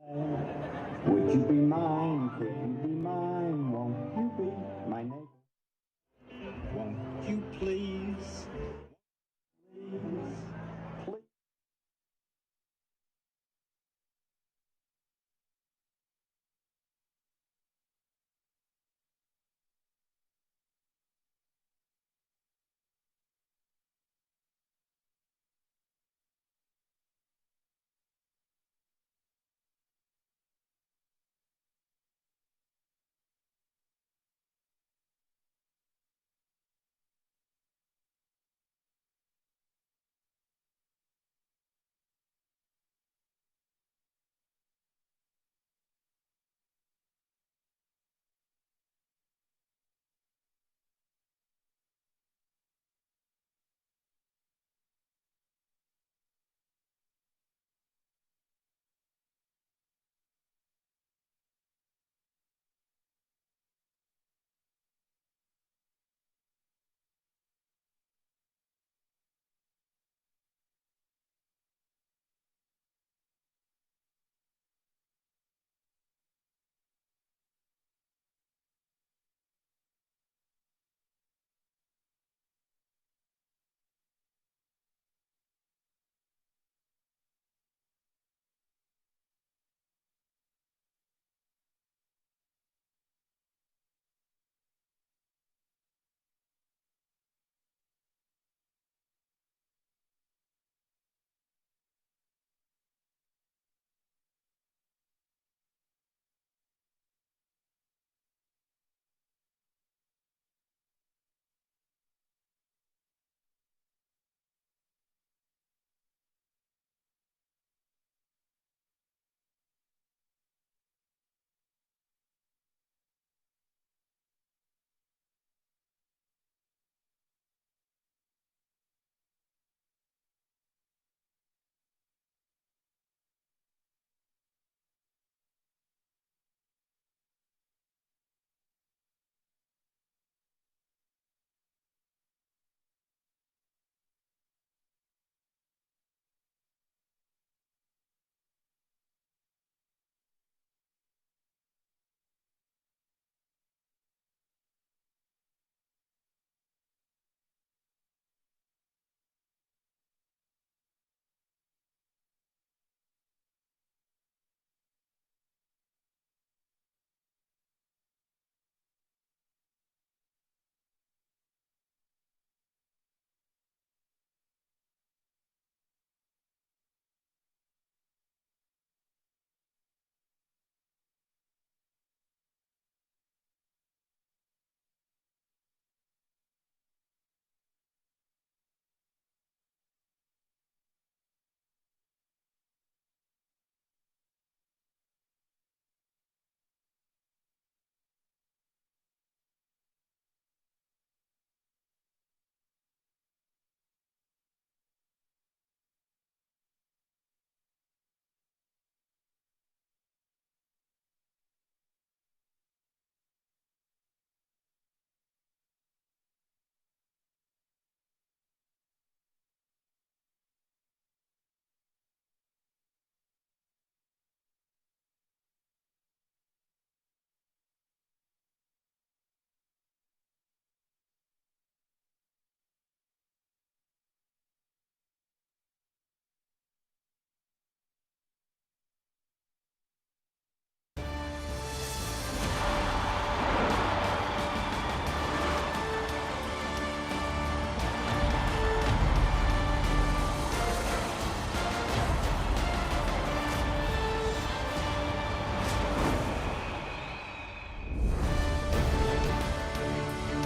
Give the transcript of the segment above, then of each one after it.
Would you be mine? Could you be mine? Won't you be my neighbor? Won't you please? Please, please.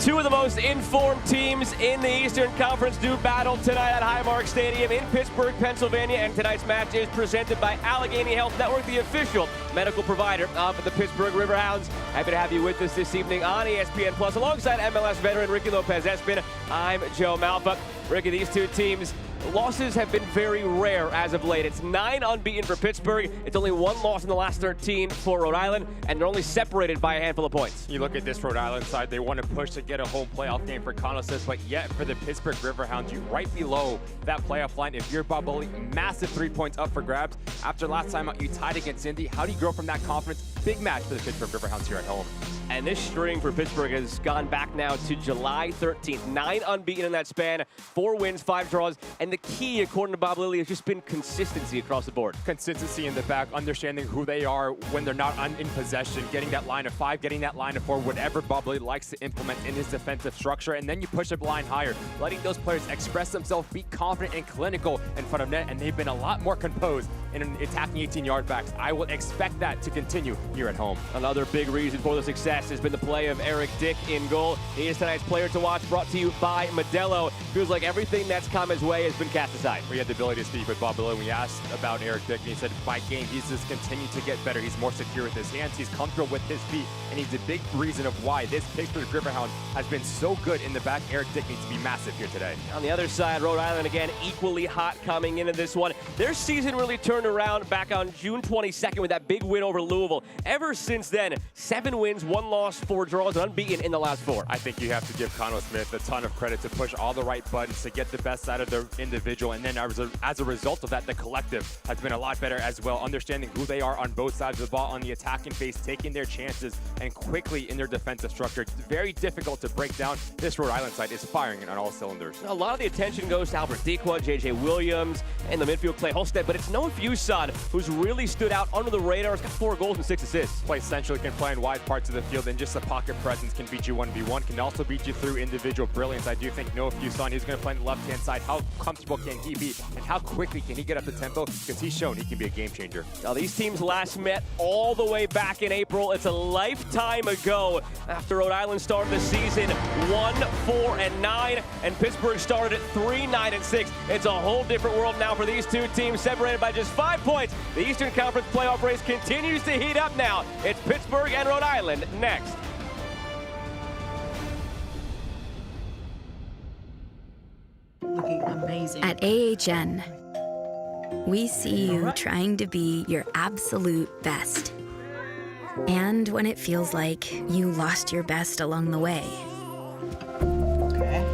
Two of the most informed teams in the Eastern Conference do battle tonight at Highmark Stadium in Pittsburgh, Pennsylvania, and tonight's match is presented by Allegheny Health Network, the official medical provider of the Pittsburgh Riverhounds. Happy to have you with us this evening on ESPN Plus, alongside MLS veteran Ricky Lopez-Espin. I'm Joe Malfa. Ricky, these two teams losses have been very rare as of late. It's 9 unbeaten for Pittsburgh. It's only 1 loss in the last 13 for Rhode Island, and they're only separated by a handful of points. You look at this Rhode Island side, they want to push to get a home playoff game for Conosis, but yet for the Pittsburgh Riverhounds, you're right below that playoff line. If you're Bob Bully, massive 3 points up for grabs. After last time out, you tied against Indy. How do you grow from that confidence? Big match for the Pittsburgh Riverhounds here at home. And this string for Pittsburgh has gone back now to July 13th. 9 unbeaten in that span, 4 wins, 5 draws. And the key, according to Bob Lilly, has just been consistency across the board. Consistency in the back, understanding who they are when they're not in possession, getting that line of 5, getting that line of 4, whatever Bob Lilly likes to implement in his defensive structure. And then you push the line higher, letting those players express themselves, be confident and clinical in front of net. And they've been a lot more composed in attacking 18-yard backs. I will expect that to continue here at home. Another big reason for the success has been the play of Eric Dick in goal. He is tonight's player to watch, brought to you by Modelo. Feels like everything that's come his way has been cast aside. We had the ability to speak with Bob Below. We asked about Eric Dick, and he said by game, he's just continued to get better. He's more secure with his hands. He's comfortable with his feet, and he's a big reason of why this Pittsburgh Riverhound has been so good in the back. Eric Dick needs to be massive here today. On the other side, Rhode Island, again, equally hot coming into this one. Their season really turned around back on June 22nd with that big win over Louisville. Ever since then, 7 wins, 1 loss, 4 draws, and unbeaten in the last 4. I think you have to give Conwell Smith a ton of credit to push all the right buttons to get the best out of the individual, and then as a result of that, the collective has been a lot better as well, understanding who they are on both sides of the ball, on the attacking phase, taking their chances, and quickly in their defensive structure. It's very difficult to break down. This Rhode Island side is firing on all cylinders. A lot of the attention goes to Albert Dequa, J.J. Williams, and the midfield Clay Holstead, but it's Noah Fuson who's really stood out under the radar. He's got 4 goals and 6 assists. Play centrally, can play in wide parts of the field, and just a pocket presence can beat you 1v1, can also beat you through individual brilliance. I do think Noah Fuson, he's going to play on the left-hand side. How comfortable can he be, and how quickly can he get up the tempo? Because he's shown he can be a game changer. Now, these teams last met all the way back in April. It's a lifetime ago after Rhode Island started the season 1-4-9, and Pittsburgh started at 3-9-6. It's a whole different world now for these two teams, separated by just 5 points. The Eastern Conference playoff race continues to heat up now. It's Pittsburgh and Rhode Island next. Looking amazing. At AHN, we see you trying to be your absolute best. And when it feels like you lost your best along the way. Okay.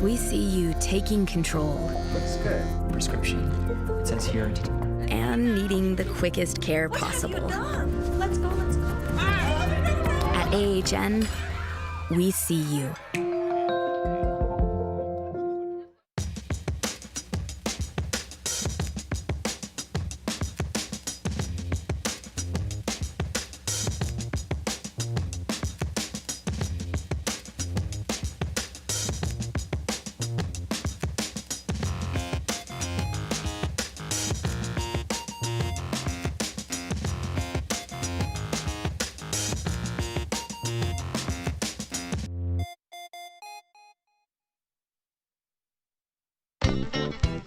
We see you taking control. Looks good. Prescription. It says here. And needing the quickest care possible. Let's go, let's go. At AHN, we see you.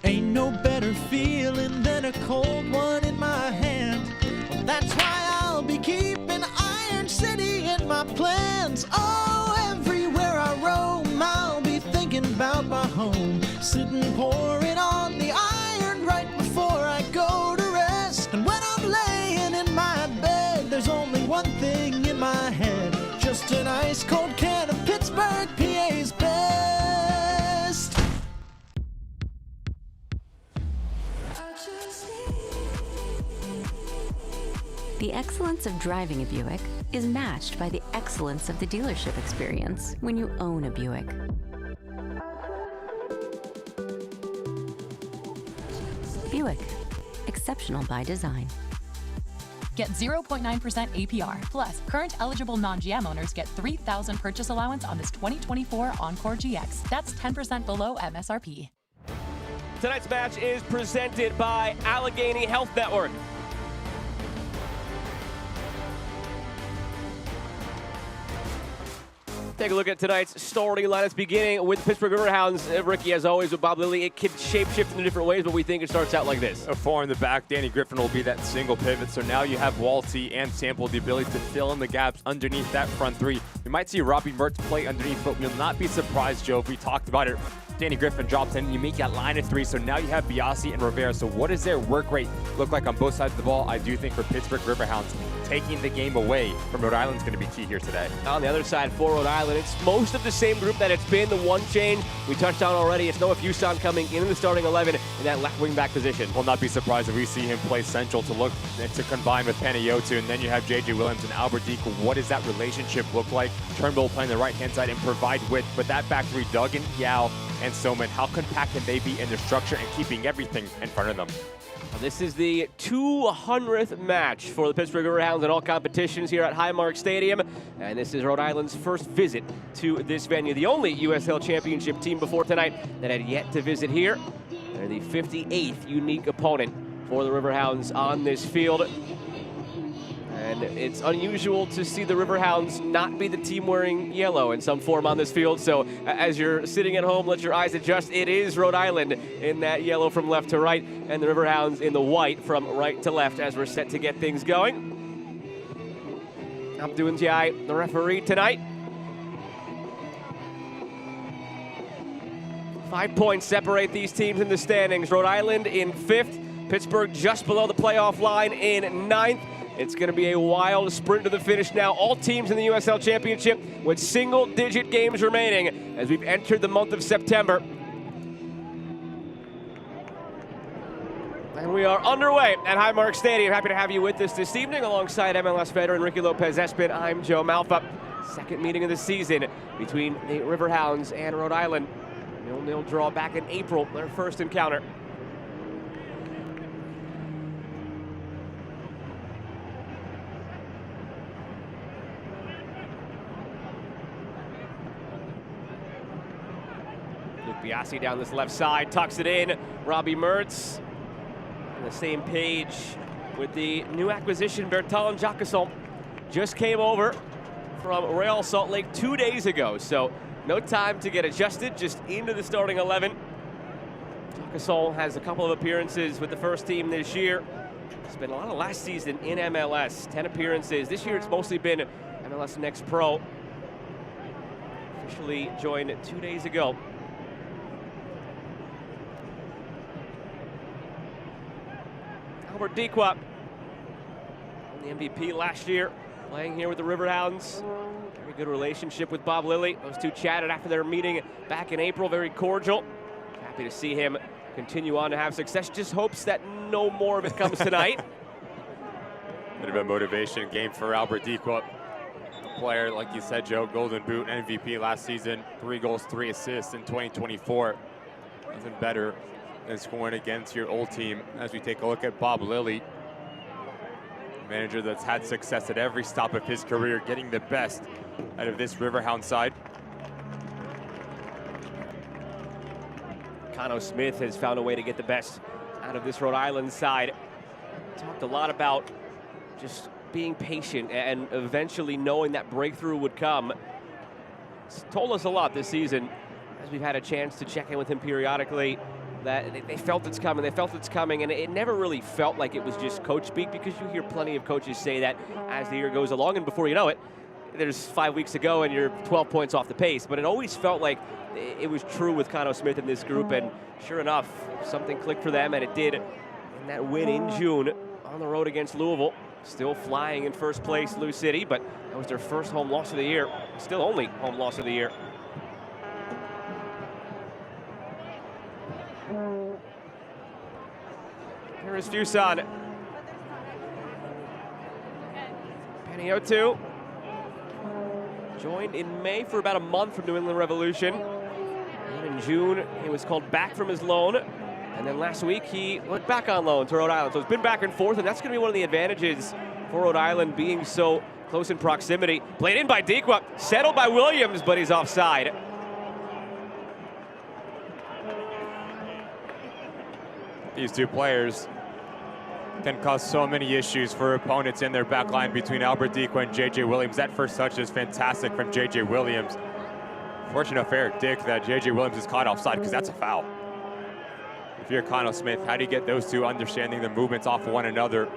Ain't no better feeling than a cold one in my hand. That's why I'll be keeping Iron City in my plans. Oh, everywhere I roam, I'll be thinking about my home. Sitting pouring on the iron right before I go to rest. And when I'm laying in my bed, there's only one thing in my head. Just an ice cold can of Pittsburgh, PA's best. The excellence of driving a Buick is matched by the excellence of the dealership experience when you own a Buick. Buick, exceptional by design. Get 0.9% APR. Plus, current eligible non-GM owners get $3,000 purchase allowance on this 2024 Encore GX. That's 10% below MSRP. Tonight's match is presented by Allegheny Health Network. Take a look at tonight's storyline. It's beginning with Pittsburgh Riverhounds. Ricky, as always, with Bob Lilly, it can shape-shift in different ways, but we think it starts out like this. A 4 in the back, Danny Griffin will be that single pivot, so now you have Walty and Sample the ability to fill in the gaps underneath that front 3. We might see Robbie Mertz play underneath, but we'll not be surprised, Joe, if we talked about it Danny Griffin drops in, you make that line of three, so now you have Biasi and Rivera. So what does their work rate look like on both sides of the ball? I do think for Pittsburgh Riverhounds, taking the game away from Rhode Island is going to be key here today. On the other side for Rhode Island, it's most of the same group that it's been. The one change we touched on already, it's Noah Fuson coming in the starting 11 in that left wing back position. Will not be surprised if we see him play central to look to combine with Panayiotou, and then you have JJ Williams and Albert Deco. What does that relationship look like? Turnbull playing the right-hand side and provide width, but that back three, Duggan, Yao, and Soman, how compact can they be in their structure and keeping everything in front of them? This is the 200th match for the Pittsburgh Riverhounds in all competitions here at Highmark Stadium. And this is Rhode Island's first visit to this venue. The only USL Championship team before tonight that had yet to visit here. They're the 58th unique opponent for the Riverhounds on this field. And it's unusual to see the Riverhounds not be the team wearing yellow in some form on this field. So as you're sitting at home, let your eyes adjust. It is Rhode Island in that yellow from left to right, and the Riverhounds in the white from right to left as we're set to get things going. Abdou Ndiaye, the referee tonight. 5 points separate these teams in the standings. Rhode Island in 5th, Pittsburgh just below the playoff line in 9th. It's going to be a wild sprint to the finish now. All teams in the USL Championship with single-digit games remaining as we've entered the month of September. And we are underway at Highmark Stadium. Happy to have you with us this evening alongside MLS veteran Ricky Lopez-Espin. I'm Joe Malfa. Second meeting of the season between the Riverhounds and Rhode Island. 0-0 draw back in April, their first encounter. Biasi down this left side, tucks it in. Robbie Mertz on the same page with the new acquisition, Bertrand Jacquesson. Just came over from Real Salt Lake 2 days ago, so no time to get adjusted, just into the starting 11. Jacquesson has a couple of appearances with the first team this year. Spent a lot of last season in MLS, 10 appearances. This year it's mostly been MLS Next Pro. Officially joined 2 days ago. Albert Dequa, the MVP last year, playing here with the Riverhounds. Very good relationship with Bob Lilly. Those two chatted after their meeting back in April, very cordial. Happy to see him continue on to have success. Just hopes that no more of it comes tonight. Bit of a motivation game for Albert Dequa. A player, like you said, Joe, Golden Boot, MVP last season, 3 goals, 3 assists in 2024. Nothing better than scoring against your old team. As we take a look at Bob Lilly, a manager that's had success at every stop of his career, getting the best out of this Riverhound side. Cano Smith has found a way to get the best out of this Rhode Island side. Talked a lot about just being patient and eventually knowing that breakthrough would come. It's told us a lot this season as we've had a chance to check in with him periodically, that they felt it's coming, and it never really felt like it was just coach speak, because you hear plenty of coaches say that as the year goes along, and before you know it, there's 5 weeks to go and you're 12 points off the pace. But it always felt like it was true with Cano Smith in this group, and sure enough, something clicked for them, and it did in that win in June on the road against Louisville. Still flying in first place, Lou City, but that was their first home loss of the year. Still only home loss of the year. Here is Fuson. Panayiotou joined in May for about a month from New England Revolution. And in June, he was called back from his loan. And then last week, he went back on loan to Rhode Island. So it's been back and forth, and that's going to be one of the advantages for Rhode Island being so close in proximity. Played in by Dequa, settled by Williams, but he's offside. These two players can cause so many issues for opponents in their back line between Albert Dequa and JJ Williams. That first touch is fantastic from JJ Williams. Fortunate for Eric Dick that JJ Williams is caught offside, because that's a foul. If you're Cano Smith, how do you get those two understanding the movements off of one another?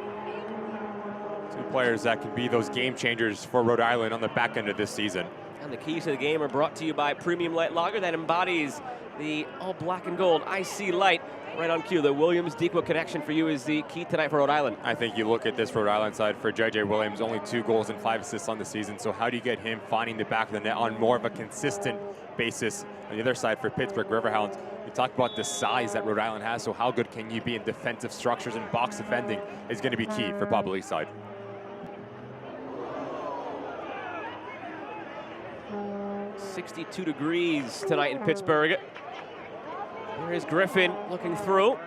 Two players that can be those game changers for Rhode Island on the back end of this season. And the keys to the game are brought to you by Premium Light Lager that embodies the all black and gold IC light right on cue. The Williams-Dequa connection for you is the key tonight for Rhode Island. I think you look at this Rhode Island side for J.J. Williams, only 2 goals and 5 assists on the season. So how do you get him finding the back of the net on more of a consistent basis? On the other side for Pittsburgh Riverhounds, we talked about the size that Rhode Island has. So how good can you be in defensive structures, and box defending is going to be key for Bob Lilly's side. .62 degrees tonight in Pittsburgh. There is Griffin looking through.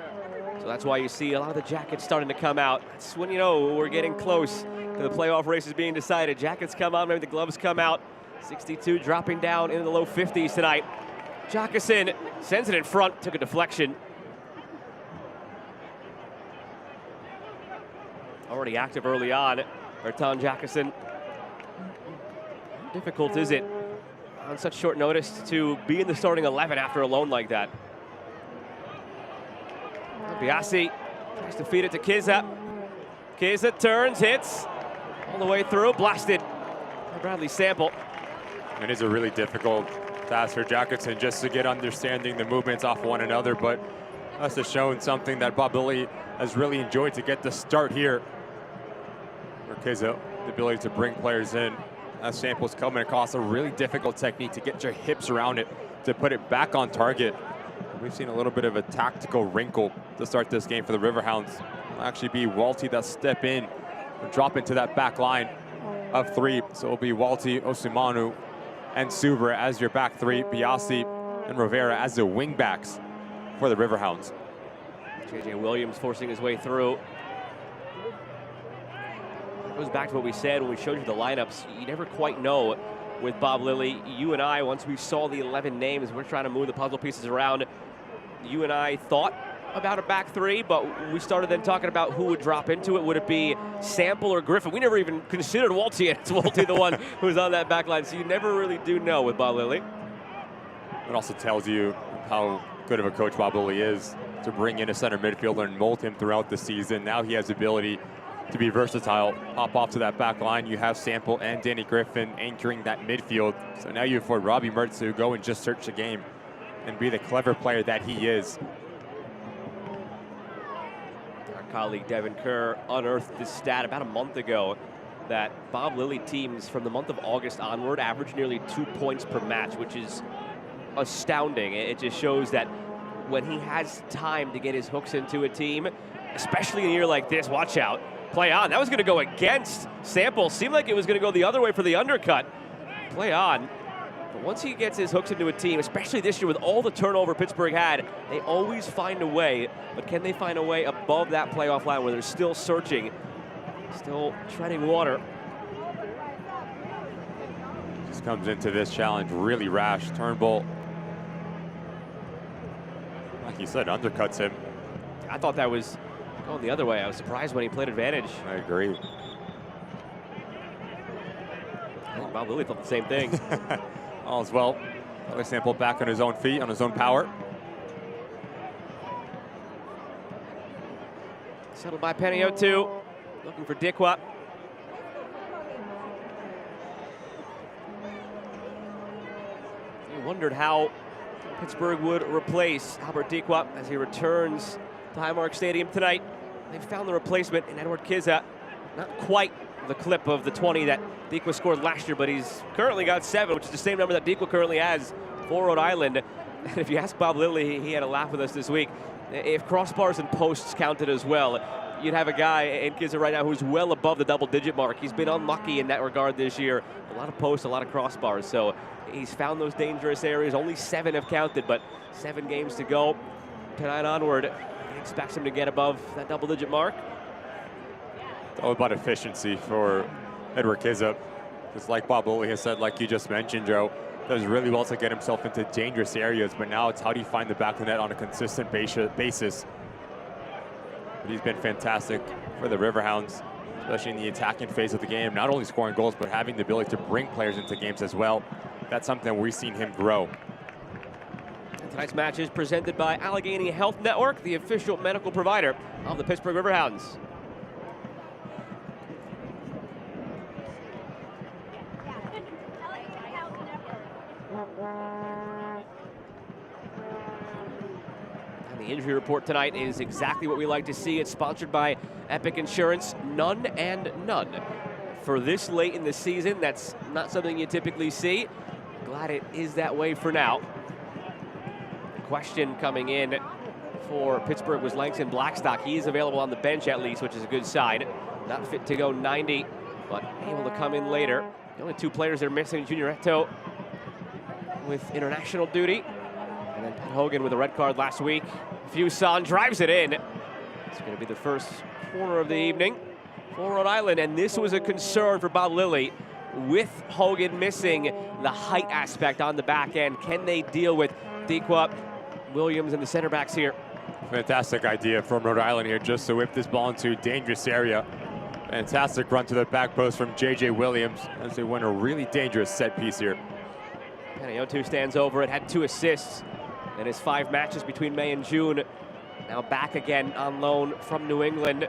So that's why you see a lot of the jackets starting to come out. That's when you know we're getting close to the playoff races being decided. Jackets come out, maybe the gloves come out. 62 dropping down into the low 50s tonight. Jackeson sends it in front, took a deflection. Already active early on, Berton Jackeson. How difficult is it on such short notice to be in the starting 11 after a loan like that? Biasi tries to feed it to Kiza. Kiza turns, hits, all the way through, blasted by Bradley Sample. It is a really difficult task for Jackeson just to get understanding the movements off one another, but must have shown something that Bob Lilly has really enjoyed to get the start here. For Kiza, the ability to bring players in. As Sample's coming across a really difficult technique to get your hips around it, to put it back on target. We've seen a little bit of a tactical wrinkle to start this game for the Riverhounds. It'll actually be Walty that step in and drop into that back line of 3. So it'll be Walty, Osimanu, and Suber as your back 3. Biasi and Rivera as the wing backs for the Riverhounds. J.J. Williams forcing his way through. It goes back to what we said when we showed you the lineups. You never quite know with Bob Lilly. You and I, once we saw the 11 names, we're trying to move the puzzle pieces around. You and I thought about a back 3, but we started then talking about who would drop into it. Would it be Sample or Griffin? We never even considered Walty, and it's Walty the one who's on that back line. So you never really do know with Bob Lilly. It also tells you how good of a coach Bob Lilly is to bring in a center midfielder and mold him throughout the season. Now he has the ability to be versatile, hop off to that back line. You have Sample and Danny Griffin anchoring that midfield. So now you afford Robbie Mertz to go and just search the game and be the clever player that he is. Our colleague Devin Kerr unearthed this stat about a month ago that Bob Lilly teams from the month of August onward average nearly 2 points per match, which is astounding. It just shows that when he has time to get his hooks into a team, especially in a year like this, watch out. Play on. That was going to go against Sample. Seemed like it was going to go the other way for the undercut. Play on. But once he gets his hooks into a team, especially this year with all the turnover Pittsburgh had, they always find a way. But can they find a way above that playoff line where they're still searching, still treading water? Just comes into this challenge really rash. Turnbull, like you said, undercuts him. I thought that was going the other way. I was surprised when he played advantage. I agree. Bob Lilly thought the same thing. All as well. Another Sample back on his own feet, on his own power. Settled by Penio too. Looking for Dequa. You wondered how Pittsburgh would replace Albert Dequa as he returns to Highmark Stadium tonight. They found the replacement in Edward Kiza. Not quite the clip of the 20 that Dequa scored last year, but he's currently got 7, which is the same number that Dequa currently has for Rhode Island. And if you ask Bob Lilly, he had a laugh with us this week. If crossbars and posts counted as well, you'd have a guy in Kiza right now who's well above the double-digit mark. He's been unlucky in that regard this year. A lot of posts, a lot of crossbars. So he's found those dangerous areas. Only 7 have counted, but 7 games to go. Tonight onward, he expects him to get above that double-digit mark. It's all about efficiency for Edward Kiza. Just like Bob Lilly has said, like you just mentioned, Joe, does really well to get himself into dangerous areas, but now it's how do you find the back of the net on a consistent basis. But he's been fantastic for the Riverhounds, especially in the attacking phase of the game, not only scoring goals, but having the ability to bring players into games as well. That's something we've seen him grow. Tonight's match is presented by Allegheny Health Network, the official medical provider of the Pittsburgh Riverhounds. The injury report tonight is exactly what we like to see. It's sponsored by Epic Insurance. None and none. For this late in the season, that's not something you typically see. Glad it is that way for now. The question coming in for Pittsburgh was Langston Blackstock. He is available on the bench at least, which is a good sign. Not fit to go 90, but able to come in later. The only two players they're missing, Junior Eto with international duty, and then Pat Hogan with a red card last week. Fuson drives it in. It's going to be the first corner of the evening for Rhode Island, and this was a concern for Bob Lilly with Hogan missing the height aspect on the back end. Can they deal with Dequa, Williams, and the center backs here? Fantastic idea from Rhode Island here, just to whip this ball into a dangerous area. Fantastic run to the back post from J.J. Williams as they win a really dangerous set piece here. Panayiotou stands over it, had 2 assists in his 5 matches between May and June. Now back again on loan from New England.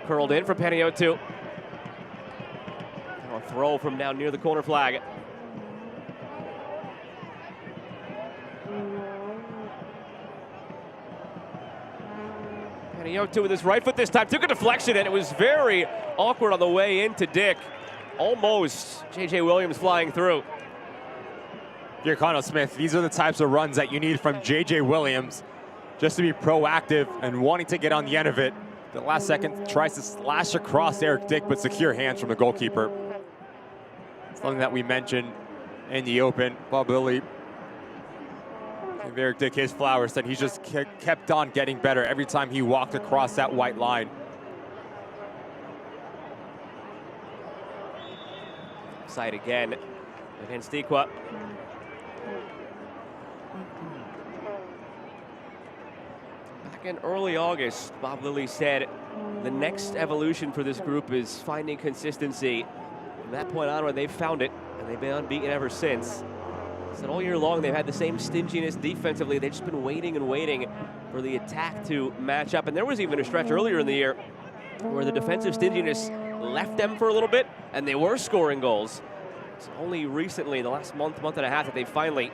Curled in for Panayiotou. Now a throw from down near the corner flag. Panayiotou with his right foot this time. Took a deflection, and it was very awkward on the way into Dick. Almost J.J. Williams flying through. Here, Connell Smith, these are the types of runs that you need from J.J. Williams, just to be proactive and wanting to get on the end of it. The last second tries to slash across Eric Dick, but secure hands from the goalkeeper. Something that we mentioned in the open. Bob Lilly gave Eric Dick his flowers, and he just kept on getting better every time he walked across that white line. Side again against Dequa. Back in early August, Bob Lilly said the next evolution for this group is finding consistency. From that point onward, they've found it, and they've been unbeaten ever since. He said all year long they've had the same stinginess defensively. They've just been waiting and waiting for the attack to match up. And there was even a stretch earlier in the year where the defensive stinginess left them for a little bit, and they were scoring goals. It's only recently, the last month and a half, that they finally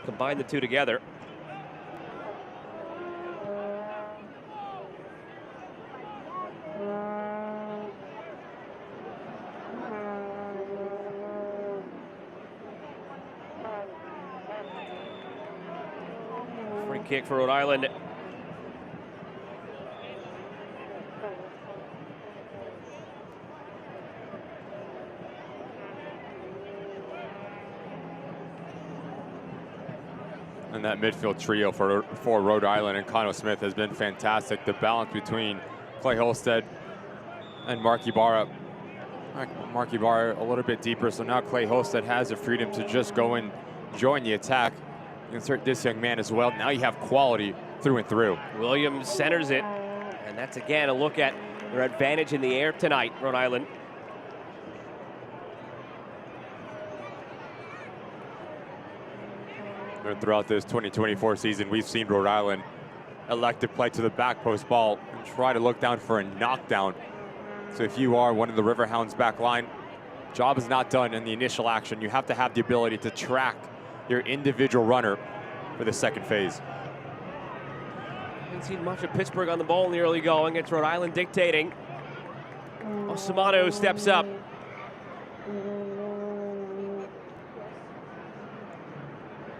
combined the two together. Free kick for Rhode Island. And that midfield trio for Rhode Island and Connell Smith has been fantastic. The balance between Clay Holstead and Mark Ibarra. Mark Ibarra a little bit deeper, so now Clay Holstead has the freedom to just go and join the attack. Insert this young man as well. Now you have quality through and through. Williams centers it, and that's again a look at their advantage in the air tonight, Rhode Island. And throughout this 2024 season, we've seen Rhode Island elect to play to the back post ball and try to look down for a knockdown. So if you are one of the Riverhounds back line, job is not done in the initial action. You have to have the ability to track your individual runner for the second phase. Haven't seen much of Pittsburgh on the ball in the early going. It's Rhode Island dictating. Osamano steps up.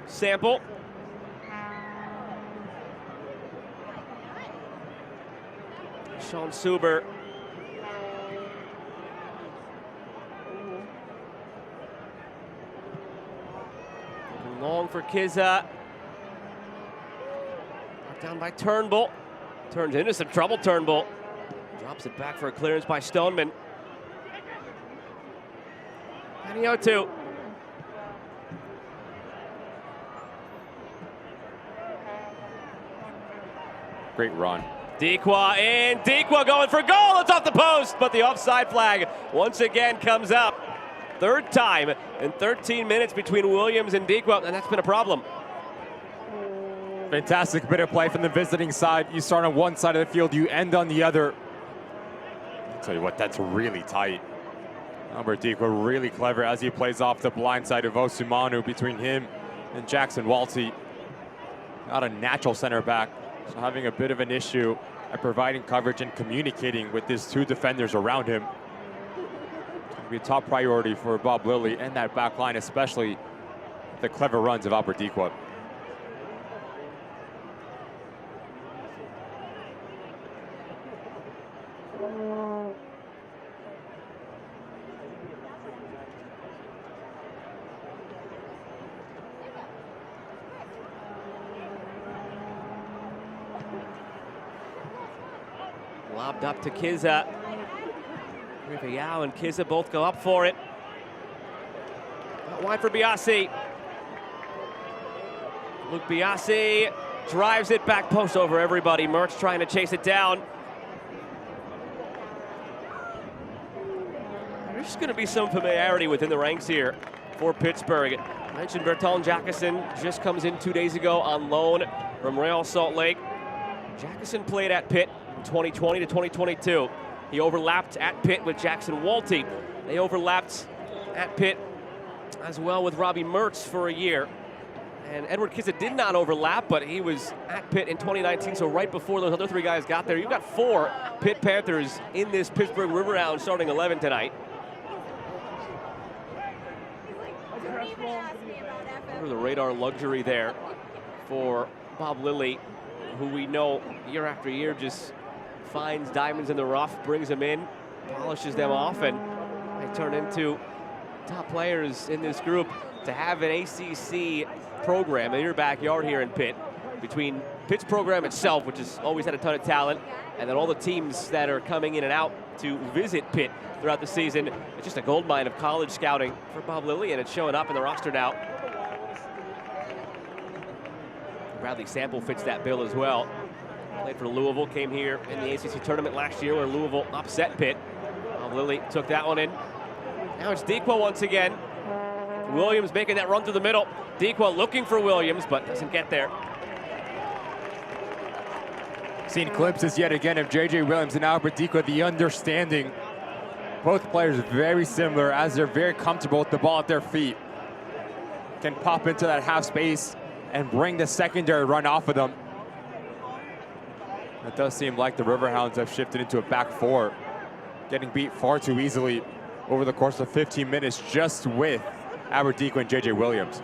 Sample. Sean Suber. Long for Kizza. Down by Turnbull. Turns into some trouble, Turnbull. Drops it back for a clearance by Stoneman. Panayiotou. Great run. Dequa in. Dequa going for goal. It's off the post, but the offside flag once again comes up. Third time in 13 minutes between Williams and Dequa, and that's been a problem. Fantastic bit of play from the visiting side. You start on one side of the field, you end on the other. I'll tell you what, that's really tight. Albert Dequa really clever as he plays off the blind side of Osumanu between him and Jackson Walty. Not a natural center back. So having a bit of an issue at providing coverage and communicating with his two defenders around him. It's going to be a top priority for Bob Lilley and that back line, especially the clever runs of Albert Dequa. Lobbed up to Kiza. Riverhounds and Kiza both go up for it. Wide for Biasi. Luke Biasi drives it back post over everybody. Merckx trying to chase it down. There's going to be some familiarity within the ranks here for Pittsburgh. I mentioned Bertrand Jacqueson just comes in 2 days ago on loan from Real Salt Lake. Jacqueson played at Pitt from 2020 to 2022. He overlapped at Pitt with Jackson Walty. They overlapped at Pitt as well with Robbie Merckx for a year. And Edward Kiza did not overlap, but he was at Pitt in 2019, so right before those other three guys got there. You've got 4 Pitt Panthers in this Pittsburgh Riverhounds starting 11 tonight. The radar luxury there for Bob Lilley, who we know year after year just finds diamonds in the rough, brings them in, polishes them off, and they turn into top players in this group. To have an ACC program in your backyard here in Pitt, between Pitt's program itself, which has always had a ton of talent, and then all the teams that are coming in and out to visit Pitt throughout the season, it's just a goldmine of college scouting for Bob Lilley, and it's showing up in the roster now. Bradley Sample fits that bill as well. Played for Louisville, came here in the ACC tournament last year where Louisville upset Pitt. Bob Lilley took that one in. Now it's Dequa once again. Williams making that run through the middle. Dequa looking for Williams, but doesn't get there. Seen glimpses yet again of J.J. Williams and Albert Dequa. The understanding, both players very similar as they're very comfortable with the ball at their feet. Can pop into that half space and bring the secondary run off of them. It does seem like the Riverhounds have shifted into a back 4, getting beat far too easily over the course of 15 minutes just with Albert Dequa and J.J. Williams.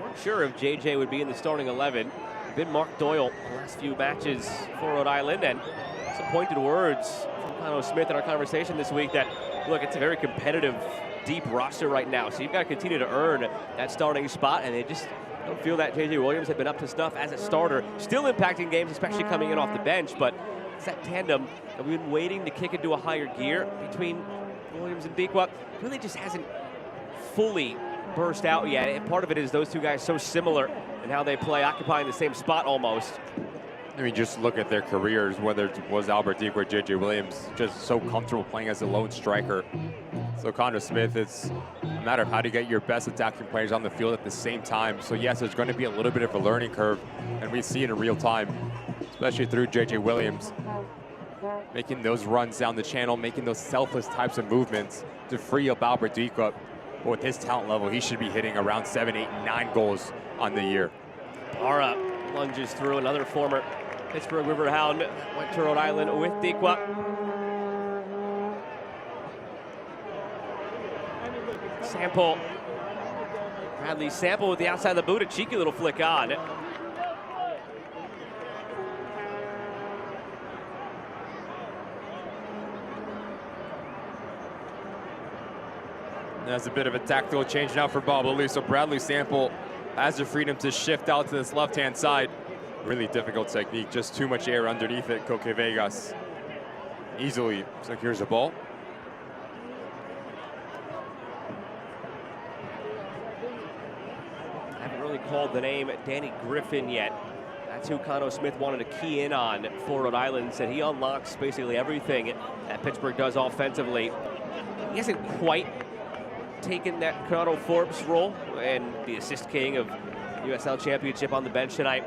Weren't sure if J.J. would be in the starting 11. Been Mark Doyle the last few matches for Rhode Island, and some pointed words from Connor Smith in our conversation this week that, look, it's a very competitive, deep roster right now, so you've got to continue to earn that starting spot, and they just don't feel that J.J. Williams had been up to snuff as a starter. Still impacting games, especially coming in off the bench, but it's that tandem that we've been waiting to kick into a higher gear between Williams and Dequa. Really just hasn't fully burst out yet, and part of it is those two guys so similar in how they play, occupying the same spot almost. I mean, just look at their careers, whether it was Albert Dequa or J.J. Williams, just so comfortable playing as a lone striker. So Connor Smith, it's a matter of how to get your best attacking players on the field at the same time. So yes, there's going to be a little bit of a learning curve, and we see it in real time, especially through J.J. Williams, making those runs down the channel, making those selfless types of movements to free up Albert Dequa. But with his talent level, he should be hitting around 7, 8, 9 goals on the year. Barra lunges through. Another former Pittsburgh Riverhound went to Rhode Island with Dequa. Sample. Bradley Sample with the outside of the boot, a cheeky little flick on. That's a bit of a tactical change now for Bob Lilley. So Bradley Sample has the freedom to shift out to this left-hand side. Really difficult technique, just too much air underneath it. Coque Vegas easily secures the ball. I haven't really called the name Danny Griffin yet. That's who Connor Smith wanted to key in on for Rhode Island. Said he unlocks basically everything that Pittsburgh does offensively. He hasn't quite taken that Connor Forbes role and the assist king of USL Championship on the bench tonight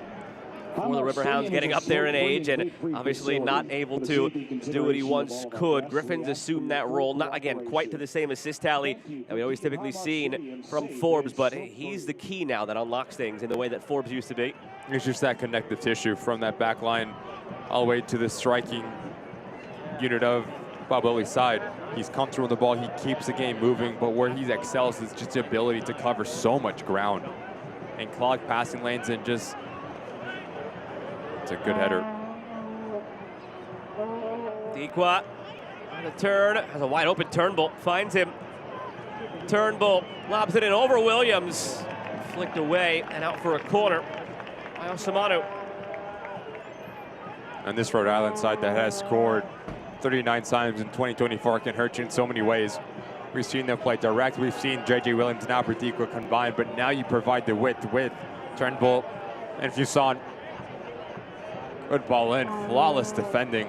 for the Riverhounds, getting up there in age and obviously not able to do what he once could. Griffin's assumed that role, not again quite to the same assist tally that we always typically seen from Forbes, but he's the key now that unlocks things in the way that Forbes used to be. It's just that connective tissue from that back line all the way to the striking unit of Bob Lilly's side. He's comfortable with the ball, he keeps the game moving, but where he excels is just the ability to cover so much ground and clog passing lanes, and just, it's a good header. Dequa on the turn, has a wide open Turnbull, finds him. Turnbull lobs it in over Williams, flicked away and out for a corner by Osamanu. And this Rhode Island side that has scored 39 times in 2024 can hurt you in so many ways. We've seen them play direct. We've seen J.J. Williams and Albert Dequa combined, but now you provide the width with Turnbull and Fuson. Good ball in, flawless defending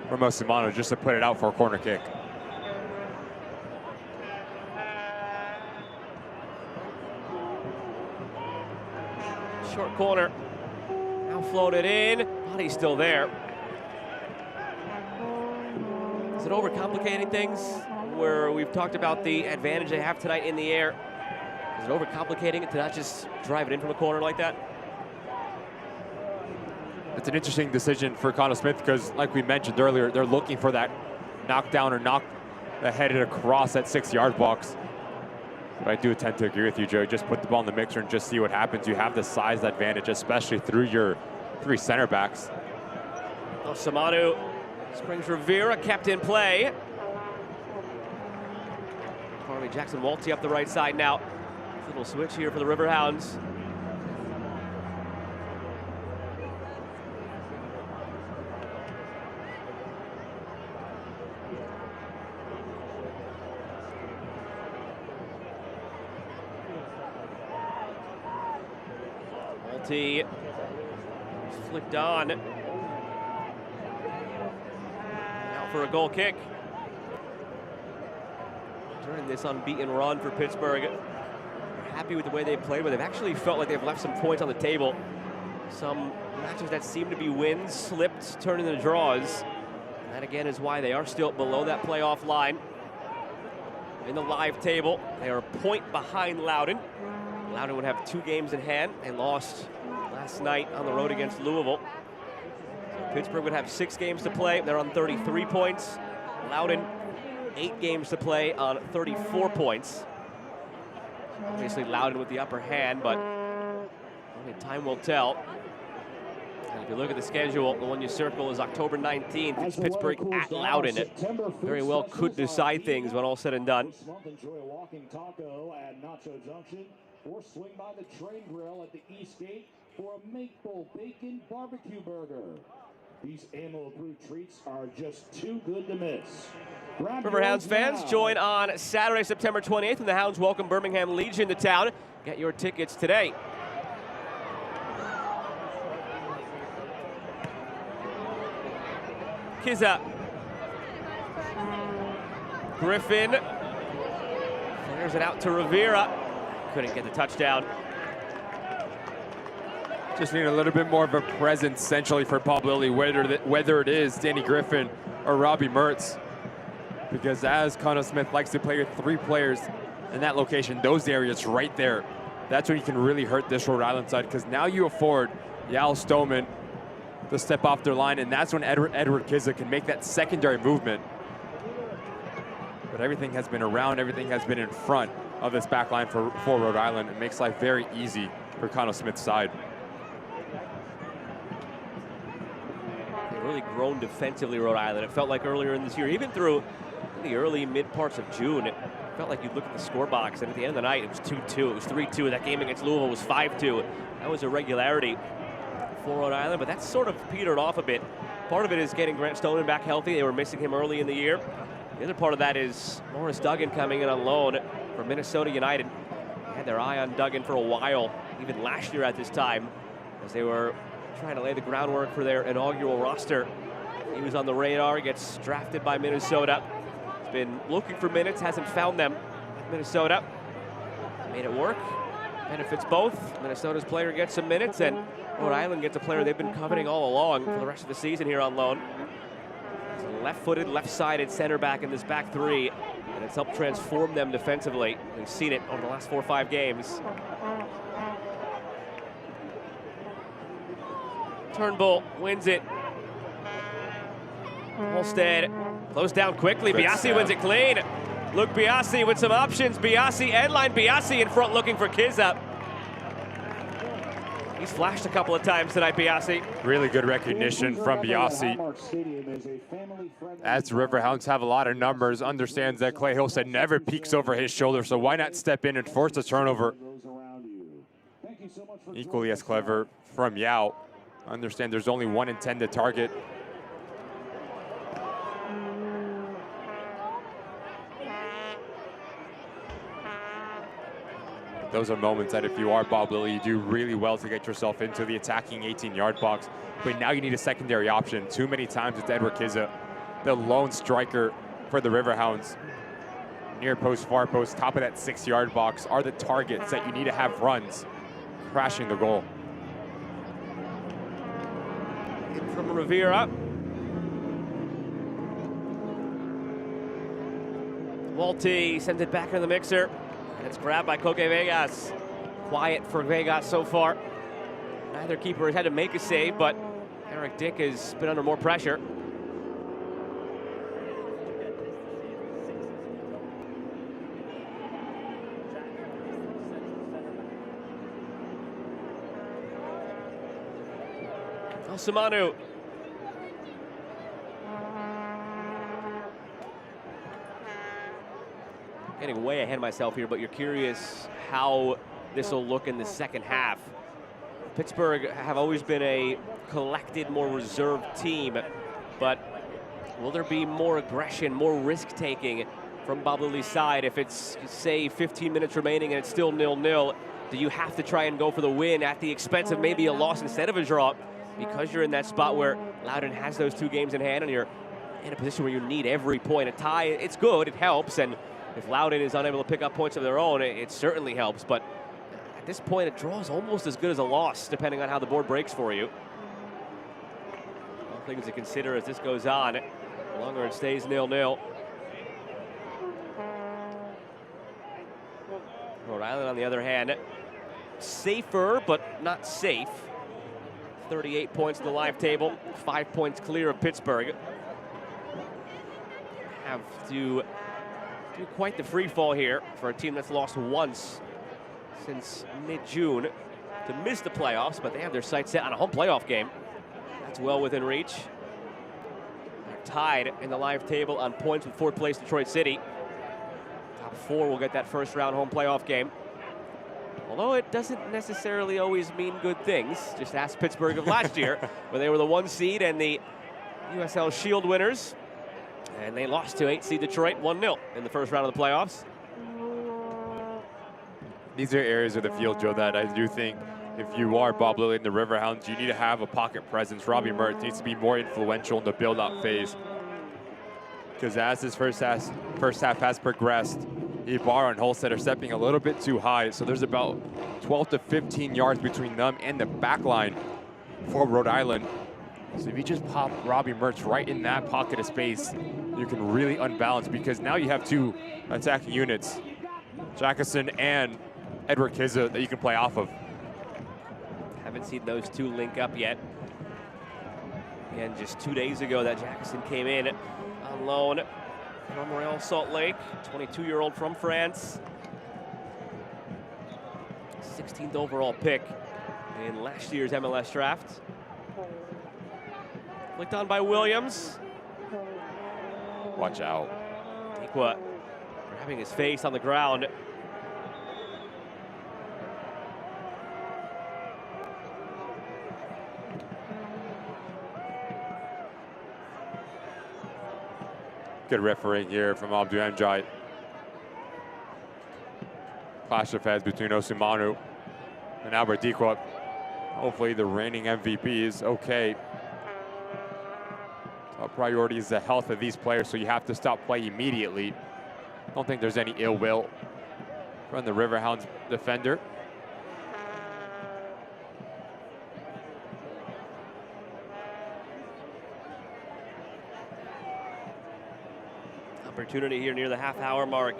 from Osamanu just to put it out for a corner kick. Short corner, now floated in, body's still there. Is it overcomplicating things? Where we've talked about the advantage they have tonight in the air. Is it overcomplicating it to not just drive it in from a corner like that? It's an interesting decision for Connell Smith because, like we mentioned earlier, they're looking for that knockdown or knock that headed across that 6-yard box. But I do tend to agree with you, Joe. Just put the ball in the mixer and just see what happens. You have the size advantage, especially through your 3 center backs. Osamanu springs Rivera, kept in play. Harley Jackson Walty up the right side now. Little switch here for the Riverhounds. Walty flicked on. Now for a goal kick. During this unbeaten run for Pittsburgh, they're happy with the way they played, but they've actually felt like they've left some points on the table. Some matches that seem to be wins slipped, turning into draws. And that again is why they are still below that playoff line. In the live table, they are a point behind Loudoun. Loudoun would have 2 games in hand. They lost last night on the road against Louisville. So Pittsburgh would have 6 games to play. They're on 33 points. Loudoun 8 games to play on 34 points. Obviously Loudoun with the upper hand, but only time will tell. And if you look at the schedule, the one you circle is October 19th. It's Pittsburgh at Loudoun. It very well could decide things when all said and done. Enjoy a walking taco at Nacho Junction, or swing by the Train Grill at the East Gate for a maple bacon barbecue burger. These ammo-approved treats are just too good to miss. Riverhounds fans, join on Saturday, September 28th, when the Hounds welcome Birmingham Legion to town. Get your tickets today. Kizza. Griffin flares it out to Rivera. Couldn't get the touchdown. Just need a little bit more of a presence centrally for Bob Lilly, whether it is Danny Griffin or Robbie Mertz. Because as Connell Smith likes to play with 3 players in that location, those areas right there, that's when you can really hurt this Rhode Island side, because now you afford Yal Stoneman to step off their line, and that's when Edward Kizza can make that secondary movement. But everything has been around, everything has been in front of this back line for Rhode Island. It makes life very easy for Connell Smith's side. They've really grown defensively, Rhode Island. It felt like earlier in this year, even through the early mid parts of June, it felt like you'd look at the score box, and at the end of the night, it was 2-2. It was 3-2. That game against Louisville was 5-2. That was a regularity for Rhode Island, but that's sort of petered off a bit. Part of it is getting Grant Stoneman back healthy. They were missing him early in the year. The other part of that is Morris Duggan coming in on loan for Minnesota United. They had their eye on Duggan for a while, even last year at this time, as they were trying to lay the groundwork for their inaugural roster. He was on the radar, gets drafted by Minnesota. He's been looking for minutes, hasn't found them. Minnesota made it work. Benefits both. Minnesota's player gets some minutes, and Rhode Island gets a player they've been coveting all along for the rest of the season here on loan. He's a left-footed, left-sided center back in this back three, and it's helped transform them defensively. We've seen it over the last 4 or 5 games. Turnbull wins it. Holstead close down quickly. Biasi wins it clean. Luke Biasi with some options. Biasi, endline Biasi in front looking for Kizza. He's flashed a couple of times tonight, Biasi. Really good recognition from Biasi. As the Riverhounds have a lot of numbers, understands that Clay Holstead never peeks over his shoulder, so why not step in and force a turnover? Equally as clever from Yao. Understand there's only 1 intended target. Those are moments that if you are Bob Lilly, you do really well to get yourself into the attacking 18-yard box. But now you need a secondary option. Too many times it's Edward Kizza, the lone striker for the Riverhounds. Near post, far post, top of that 6-yard box are the targets that you need to have runs, crashing the goal. From Rivera. Walty sends it back into the mixer. And it's grabbed by Coque Vegas. Quiet for Vegas so far. Neither keeper has had to make a save, but Eric Dick has been under more pressure. Alsamanu. Getting way ahead of myself here, but you're curious how this will look in the second half. Pittsburgh have always been a collected, more reserved team, but will there be more aggression, more risk-taking from Bob Lilly's side if it's, say, 15 minutes remaining and it's still 0-0? Do you have to try and go for the win at the expense of maybe a loss instead of a draw? Because you're in that spot where Loudoun has those 2 games in hand and you're in a position where you need every point. A tie, it's good, it helps, and if Loudoun is unable to pick up points of their own, it certainly helps. But at this point, a draw is almost as good as a loss, depending on how the board breaks for you. All things to consider as this goes on. The longer it stays 0-0. Rhode Island, on the other hand, safer, but not safe. 38 points in the live table, 5 points clear of Pittsburgh. Have to do quite the free fall here for a team that's lost once since mid-June to miss the playoffs, but they have their sights set on a home playoff game. That's well within reach. They're tied in the live table on points with 4th place Detroit City. Top 4 will get that first round home playoff game. Although it doesn't necessarily always mean good things. Just ask Pittsburgh of last year, where they were the 1 seed and the USL Shield winners. And they lost to 8 seed Detroit 1-0 in the first round of the playoffs. These are areas of the field, Joe, that I do think if you are Bob Lilly and the Riverhounds, you need to have a pocket presence. Robbie Mertz needs to be more influential in the build-up phase. Because as this first half has progressed, Ibarra and Holstead are stepping a little bit too high. So there's about 12 to 15 yards between them and the back line for Rhode Island. So if you just pop Robbie Mertz right in that pocket of space, you can really unbalance, because now you have 2 attacking units, Jackson and Edward Kizza, that you can play off of. Haven't seen those 2 link up yet. And just 2 days ago that Jackson came in on loan from Real Salt Lake, 22-year-old from France. 16th overall pick in last year's MLS draft. Flicked on by Williams. Watch out. Tikwa grabbing his face on the ground. Good refereeing here from Abdou Amjad. Clash of heads between Osimanu and Albert Tikwa. Hopefully the reigning MVP is okay. Top priority is the health of these players, so you have to stop play immediately. I don't think there's any ill will from the Riverhounds defender. Opportunity here near the half-hour mark.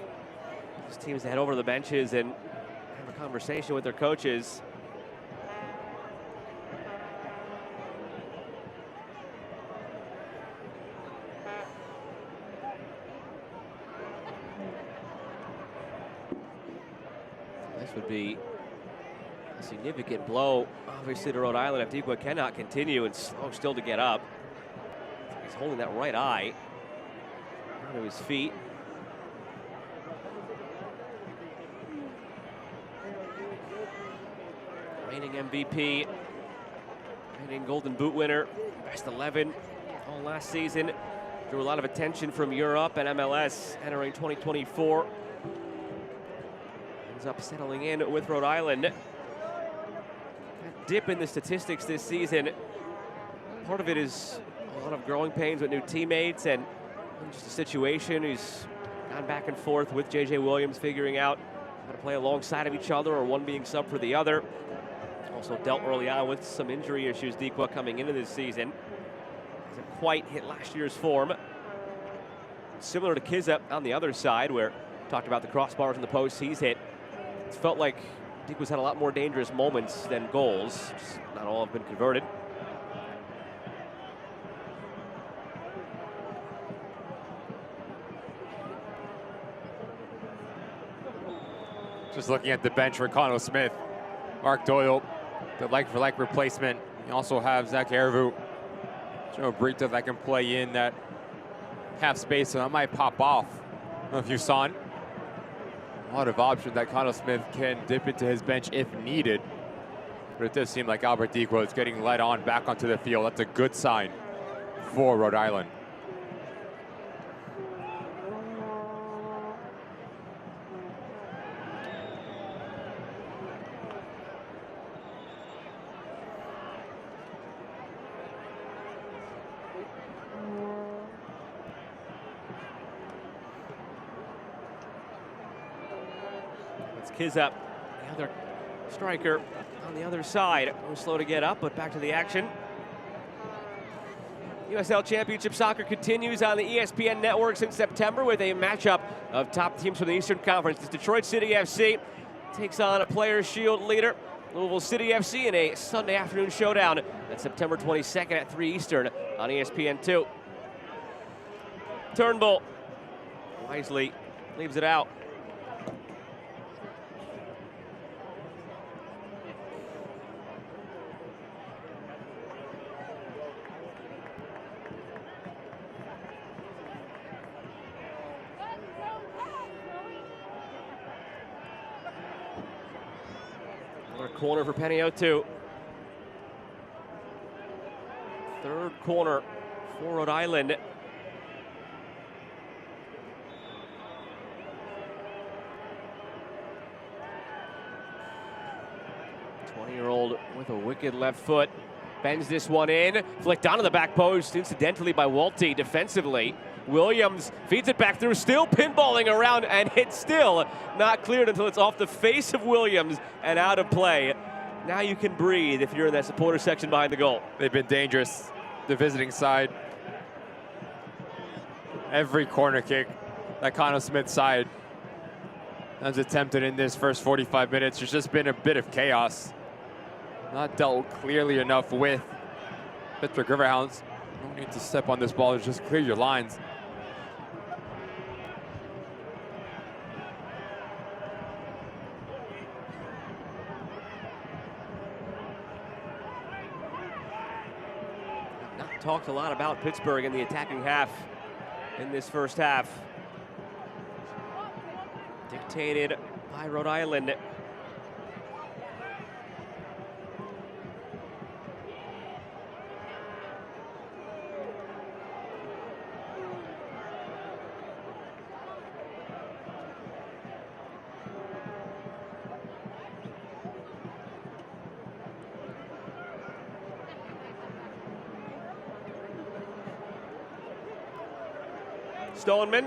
These teams to head over to the benches and have a conversation with their coaches. This would be a significant blow, obviously, to Rhode Island if Dequa cannot continue and slow still to get up. He's holding that right eye onto his feet. Reigning MVP, reigning Golden Boot winner, best 11 all last season. Drew a lot of attention from Europe and MLS entering 2024. Ends up settling in with Rhode Island. A dip in the statistics this season. Part of it is a lot of growing pains with new teammates and just a situation. He's gone back and forth with J.J. Williams, figuring out how to play alongside of each other or one being sub for the other. Also dealt early on with some injury issues, Dequa, coming into this season. Hasn't quite hit last year's form. Similar to Kizza on the other side, where talked about the crossbars and the posts he's hit. It's felt like Dequa's had a lot more dangerous moments than goals. Just not all have been converted. Just looking at the bench for Connell Smith, Mark Doyle, the like-for-like replacement. You also have Zach Hervu, Joe Brito that can play in that half space, so that might pop off. I don't know if you saw it. A lot of options that Connell Smith can dip into his bench if needed. But it does seem like Albert Dequa is getting led on back onto the field. That's a good sign for Rhode Island. Kizza, the other striker on the other side. Was slow to get up, but back to the action. USL Championship soccer continues on the ESPN networks in September with a matchup of top teams from the Eastern Conference. It's Detroit City FC takes on a Players' Shield leader, Louisville City FC, in a Sunday afternoon showdown. That's September 22nd at 3 Eastern on ESPN2. Turnbull wisely leaves it out. Corner for Peniotto. Third corner for Rhode Island. '20-year-old with a wicked left foot. Bends this one in. Flicked onto the back post, incidentally, by Walty defensively. Williams feeds it back through, still pinballing around, and it's still not cleared until it's off the face of Williams and out of play. Now you can breathe if you're in that supporter section behind the goal. They've been dangerous, the visiting side. Every corner kick that Connell Smith's side has attempted in this first 45 minutes. There's just been a bit of chaos. Not dealt clearly enough with Pittsburgh Riverhounds. No need to step on this ball, just clear your lines. Talked a lot about Pittsburgh in the attacking half in this first half. Dictated by Rhode Island. Stoneman.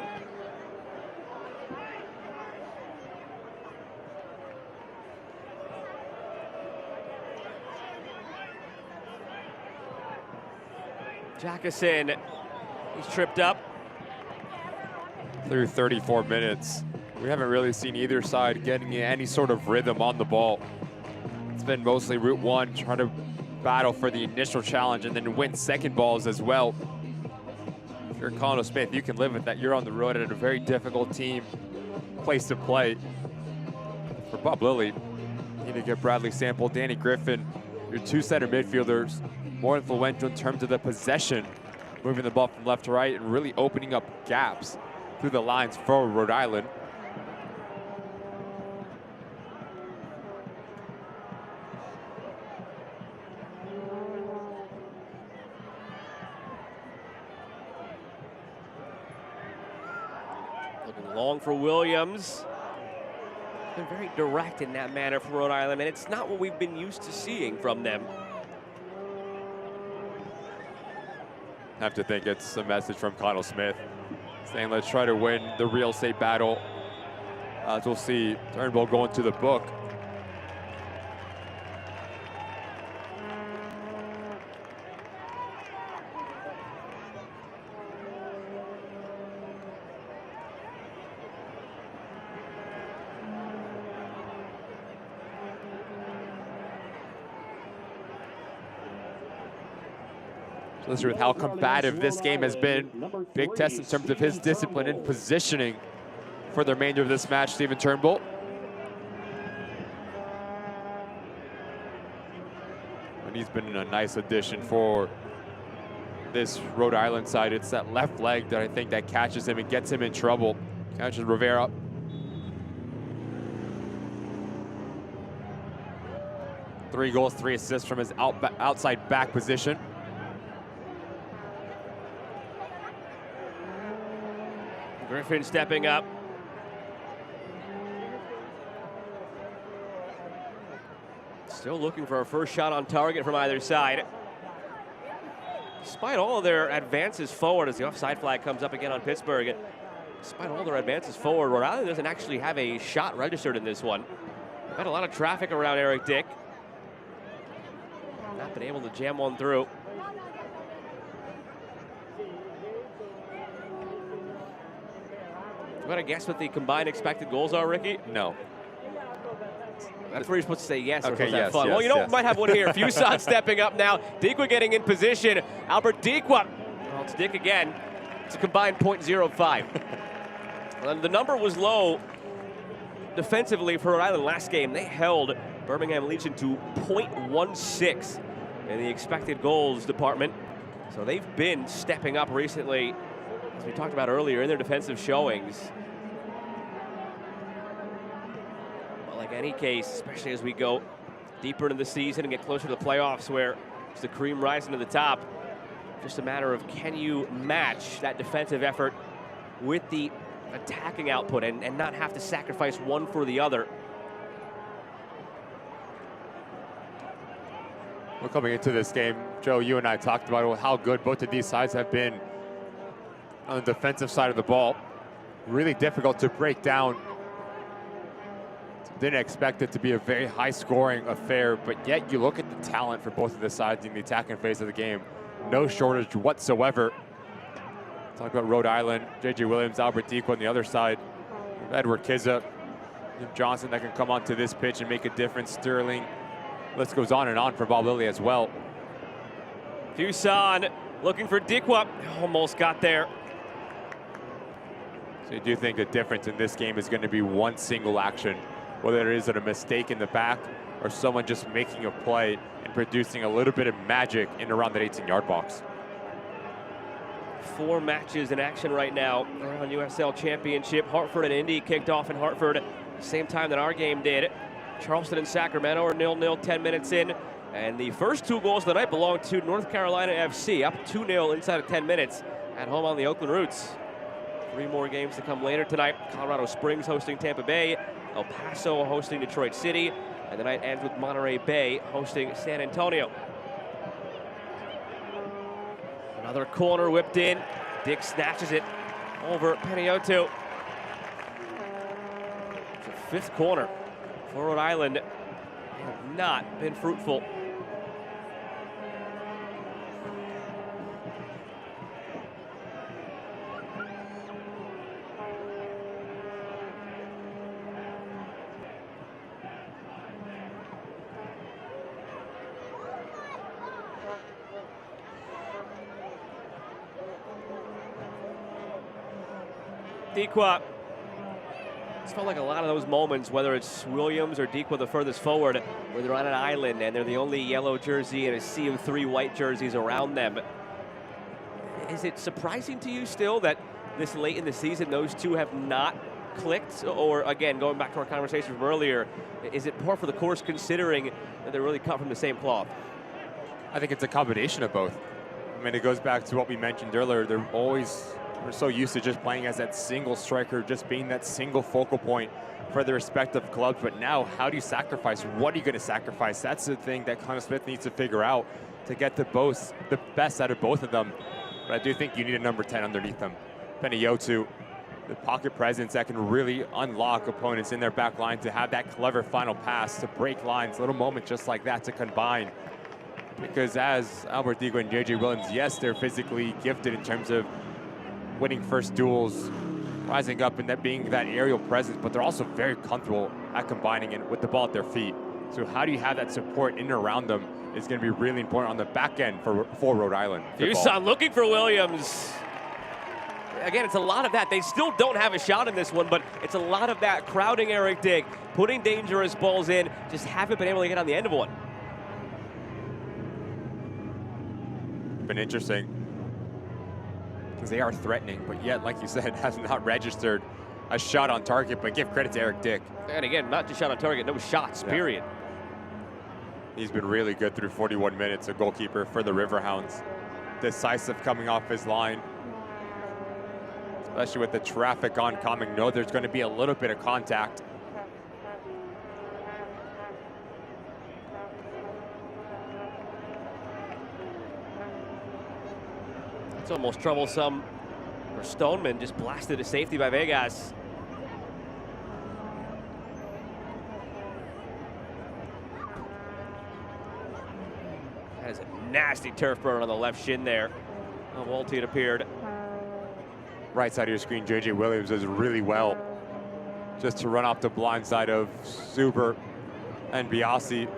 Jackson, he's tripped up. through 34 minutes. We haven't really seen either side getting any sort of rhythm on the ball. It's been mostly Route 1 trying to battle for the initial challenge and then win second balls as well. If you're Colin Smith, you can live with that. You're on the road at a very difficult place to play. For Bob Lilly, you need to get Bradley Sample, Danny Griffin, your two center midfielders, more influential in terms of the possession, moving the ball from left to right and really opening up gaps through the lines for Rhode Island. Looking long for Williams. Been very direct in that manner from Rhode Island, and it's not what we've been used to seeing from them. I have to think it's a message from Connell Smith saying, let's try to win the real estate battle. As we'll see, Turnbull going to the book. With how combative this game has been. Big test in terms of his discipline and positioning for the remainder of this match, Stephen Turnbull. And he's been a nice addition for this Rhode Island side. It's that left leg that I think that catches him and gets him in trouble. Catches Rivera. Three goals, 3 assists from his outside back position. Griffin stepping up. Still looking for a first shot on target from either side. Despite all of their advances forward, as the offside flag comes up again on Pittsburgh, despite all their advances forward, Rhode Island doesn't actually have a shot registered in this one. We've had a lot of traffic around Eric Dick. Not been able to jam one through. You want to guess what the combined expected goals are, Ricky? No. That's where you're supposed to say yes. Okay, yes, fun. yes, Well, you know, yes. We might have one here. Fuson stepping up now. Dikwa getting in position. Albert Dikwa. Well, it's Dick again. It's a combined .05. And the number was low defensively for Rhode Island last game. They held Birmingham Legion to .16 in the expected goals department. So they've been stepping up recently, as we talked about earlier, in their defensive showings. But like any case, especially as we go deeper into the season and get closer to the playoffs where it's the cream rising to the top, just a matter of can you match that defensive effort with the attacking output and not have to sacrifice one for the other. Well, coming into this game, Joe, you and I talked about how good both of these sides have been on the defensive side of the ball. Really difficult to break down. Didn't expect it to be a very high-scoring affair, but yet you look at the talent for both of the sides in the attacking phase of the game. No shortage whatsoever. Talk about Rhode Island, J.J. Williams, Albert Dikwa on the other side. Edward Kizza, Jim Johnson that can come onto this pitch and make a difference. Sterling. List goes on and on for Bob Lilly as well. Fuson looking for Dikwa. Almost got there. So you do think the difference in this game is going to be one single action, whether it is a mistake in the back or someone just making a play and producing a little bit of magic in around that 18-yard box. 4 matches in action right now on USL Championship. Hartford and Indy kicked off in Hartford same time that our game did. Charleston and Sacramento are 0-0 10 minutes in. And the first 2 goals of the night belong to North Carolina FC, up 2-0 inside of 10 minutes at home on the Oakland Roots. 3 more games to come later tonight. Colorado Springs hosting Tampa Bay, El Paso hosting Detroit City, and the night ends with Monterey Bay hosting San Antonio. Another corner whipped in. Dick snatches it over Peniotto. It's a 5th corner for Rhode Island. Have not been fruitful. Dequa. It's felt like a lot of those moments, whether it's Williams or Dequa the furthest forward, where they're on an island and they're the only yellow jersey and a sea of 3 white jerseys around them. Is it surprising to you still that this late in the season those two have not clicked? Or again, going back to our conversation from earlier, is it par for the course considering that they're really cut from the same cloth? I think it's a combination of both. I mean, it goes back to what we mentioned earlier. We're so used to just playing as that single striker, just being that single focal point for the respective clubs. But now, how do you sacrifice? What are you going to sacrifice? That's the thing that Connor Smith needs to figure out to get the best out of both of them. But I do think you need a number 10 underneath them. Peniyotu, the pocket presence that can really unlock opponents in their back line to have that clever final pass to break lines, little moment just like that to combine. Because as Albert Dequa and JJ Williams, yes, they're physically gifted in terms of winning first duels, rising up and that being that aerial presence, but they're also very comfortable at combining it with the ball at their feet. So how do you have that support in and around them is going to be really important on the back end for Rhode Island. Houston looking for Williams. Again, it's a lot of that. They still don't have a shot in this one, but it's a lot of that crowding Eric Dick, putting dangerous balls in, just haven't been able to get on the end of one. Been interesting because they are threatening, but yet, like you said, has not registered a shot on target. But give credit to Eric Dick. And again, not just shot on target, no shots, period. He's been really good through 41 minutes, a goalkeeper for the Riverhounds. Decisive coming off his line. Especially with the traffic oncoming, know there's going to be a little bit of contact. It's almost troublesome for Stoneman, just blasted to safety by Vegas. That is a nasty turf burn on the left shin there. Oh, Walty, it appeared. Right side of your screen, JJ Williams does really well just to run off the blind side of Super and Biasi.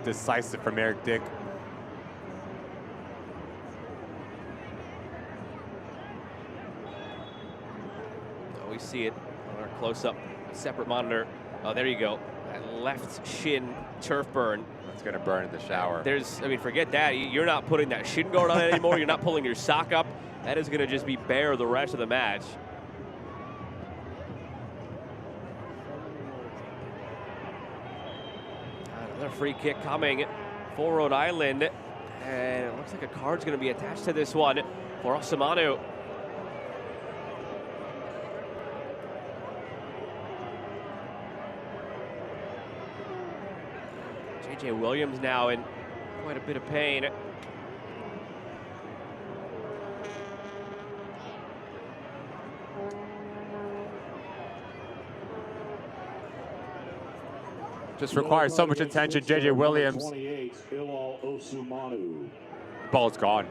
Decisive from Eric Dick. Oh, we see it on our close-up separate monitor. Oh, there you go. That left shin turf burn. That's going to burn in the shower. I mean, forget that. You're not putting that shin guard on it anymore. You're not pulling your sock up. That is going to just be bare the rest of the match. Another free kick coming for Rhode Island. And it looks like a card's going to be attached to this one for Osamanu. JJ Williams now in quite a bit of pain. Just requires so much attention. JJ Williams. Ball's gone.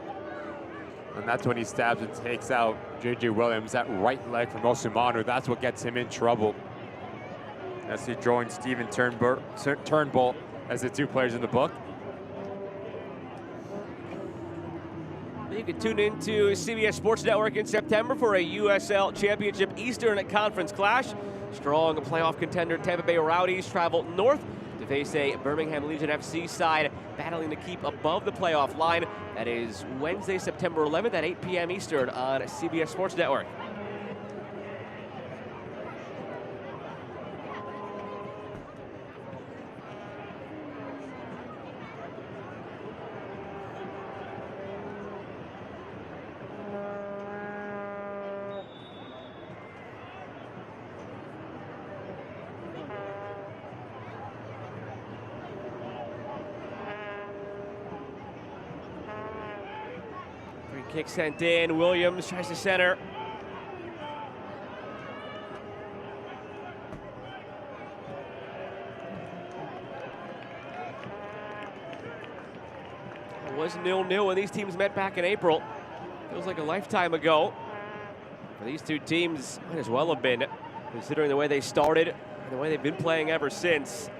And that's when he stabs and takes out JJ Williams. That right leg from Osumanu, that's what gets him in trouble. As he joins Steven Turnbull as the 2 players in the book. You can tune into CBS Sports Network in September for a USL Championship Eastern Conference clash. Strong playoff contender Tampa Bay Rowdies travel north to face a Birmingham Legion FC side battling to keep above the playoff line. That is Wednesday, September 11th at 8 p.m. Eastern on CBS Sports Network. Kick sent in. Williams tries to center. It was 0-0 when these teams met back in April. Feels like a lifetime ago. For these two teams, might as well have been, considering the way they started and the way they've been playing ever since.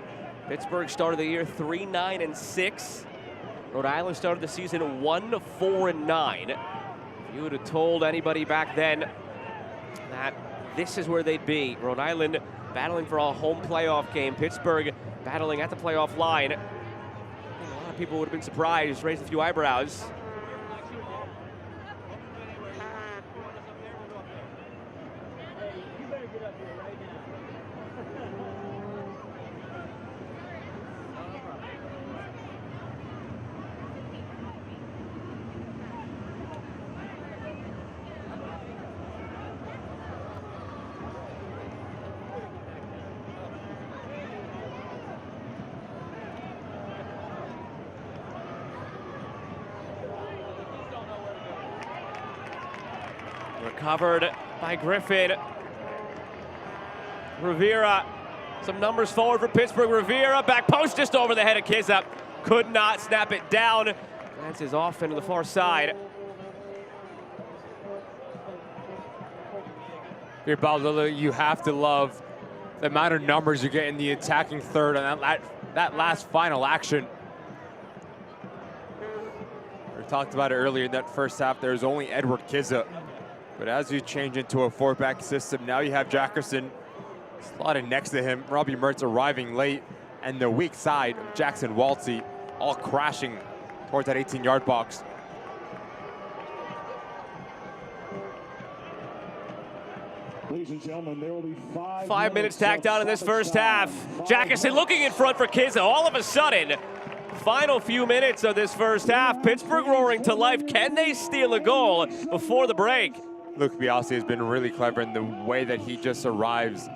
Pittsburgh started the year 3-9-6. Rhode Island started the season 1-4-9. If you would have told anybody back then that this is where they'd be. Rhode Island battling for a home playoff game. Pittsburgh battling at the playoff line. A lot of people would have been surprised, raised a few eyebrows. Recovered by Griffin. Rivera, some numbers forward for Pittsburgh. Rivera, back post just over the head of Kizza. Could not snap it down. Glances off into the far side. Here, Bob, you have to love the amount of numbers you get in the attacking third on that last final action. We talked about it earlier in that first half. There's only Edward Kizza. But as you change into a 4-back system, now you have Jackerson slotted next to him. Robbie Mertz arriving late, and the weak side of Jackson Waltzy all crashing towards that 18-yard box. Ladies and gentlemen, there will be 5 minutes tacked on in this first half. Jackerson looking in front for Kizza. All of a sudden, final few minutes of this first half, Pittsburgh roaring to life. Can they steal a goal before the break? Luke Biasi has been really clever in the way that he just arrives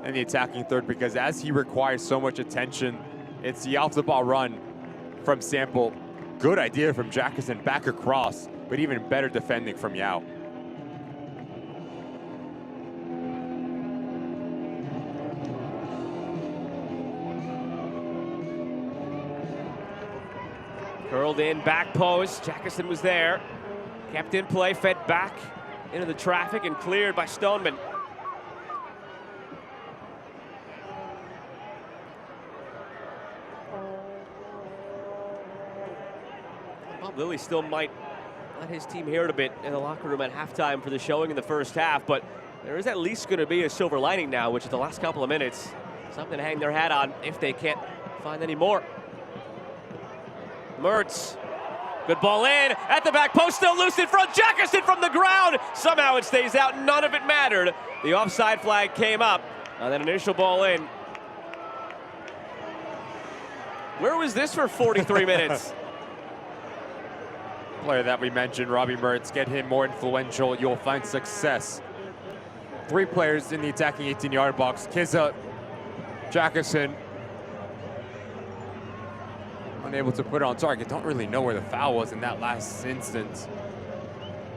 in the attacking third, because as he requires so much attention, it's the off-the-ball run from Sample. Good idea from Jackerson back across, but even better defending from Yao. Curled in, back post. Jackerson was there. Kept in play, fed back into the traffic and cleared by Stoneman. Bob Lilly still might let his team hear it a bit in the locker room at halftime for the showing in the first half, but there is at least going to be a silver lining now, which is the last couple of minutes. Something to hang their hat on if they can't find any more. Mertz, good ball in, at the back post, still loose in front, Jackerson from the ground. Somehow it stays out, none of it mattered. The offside flag came up, and that initial ball in. Where was this for 43 minutes? Player that we mentioned, Robbie Mertz, get him more influential, you'll find success. 3 players in the attacking 18-yard box, Kizza, Jackerson, unable to put it on target. Don't really know where the foul was in that last instance.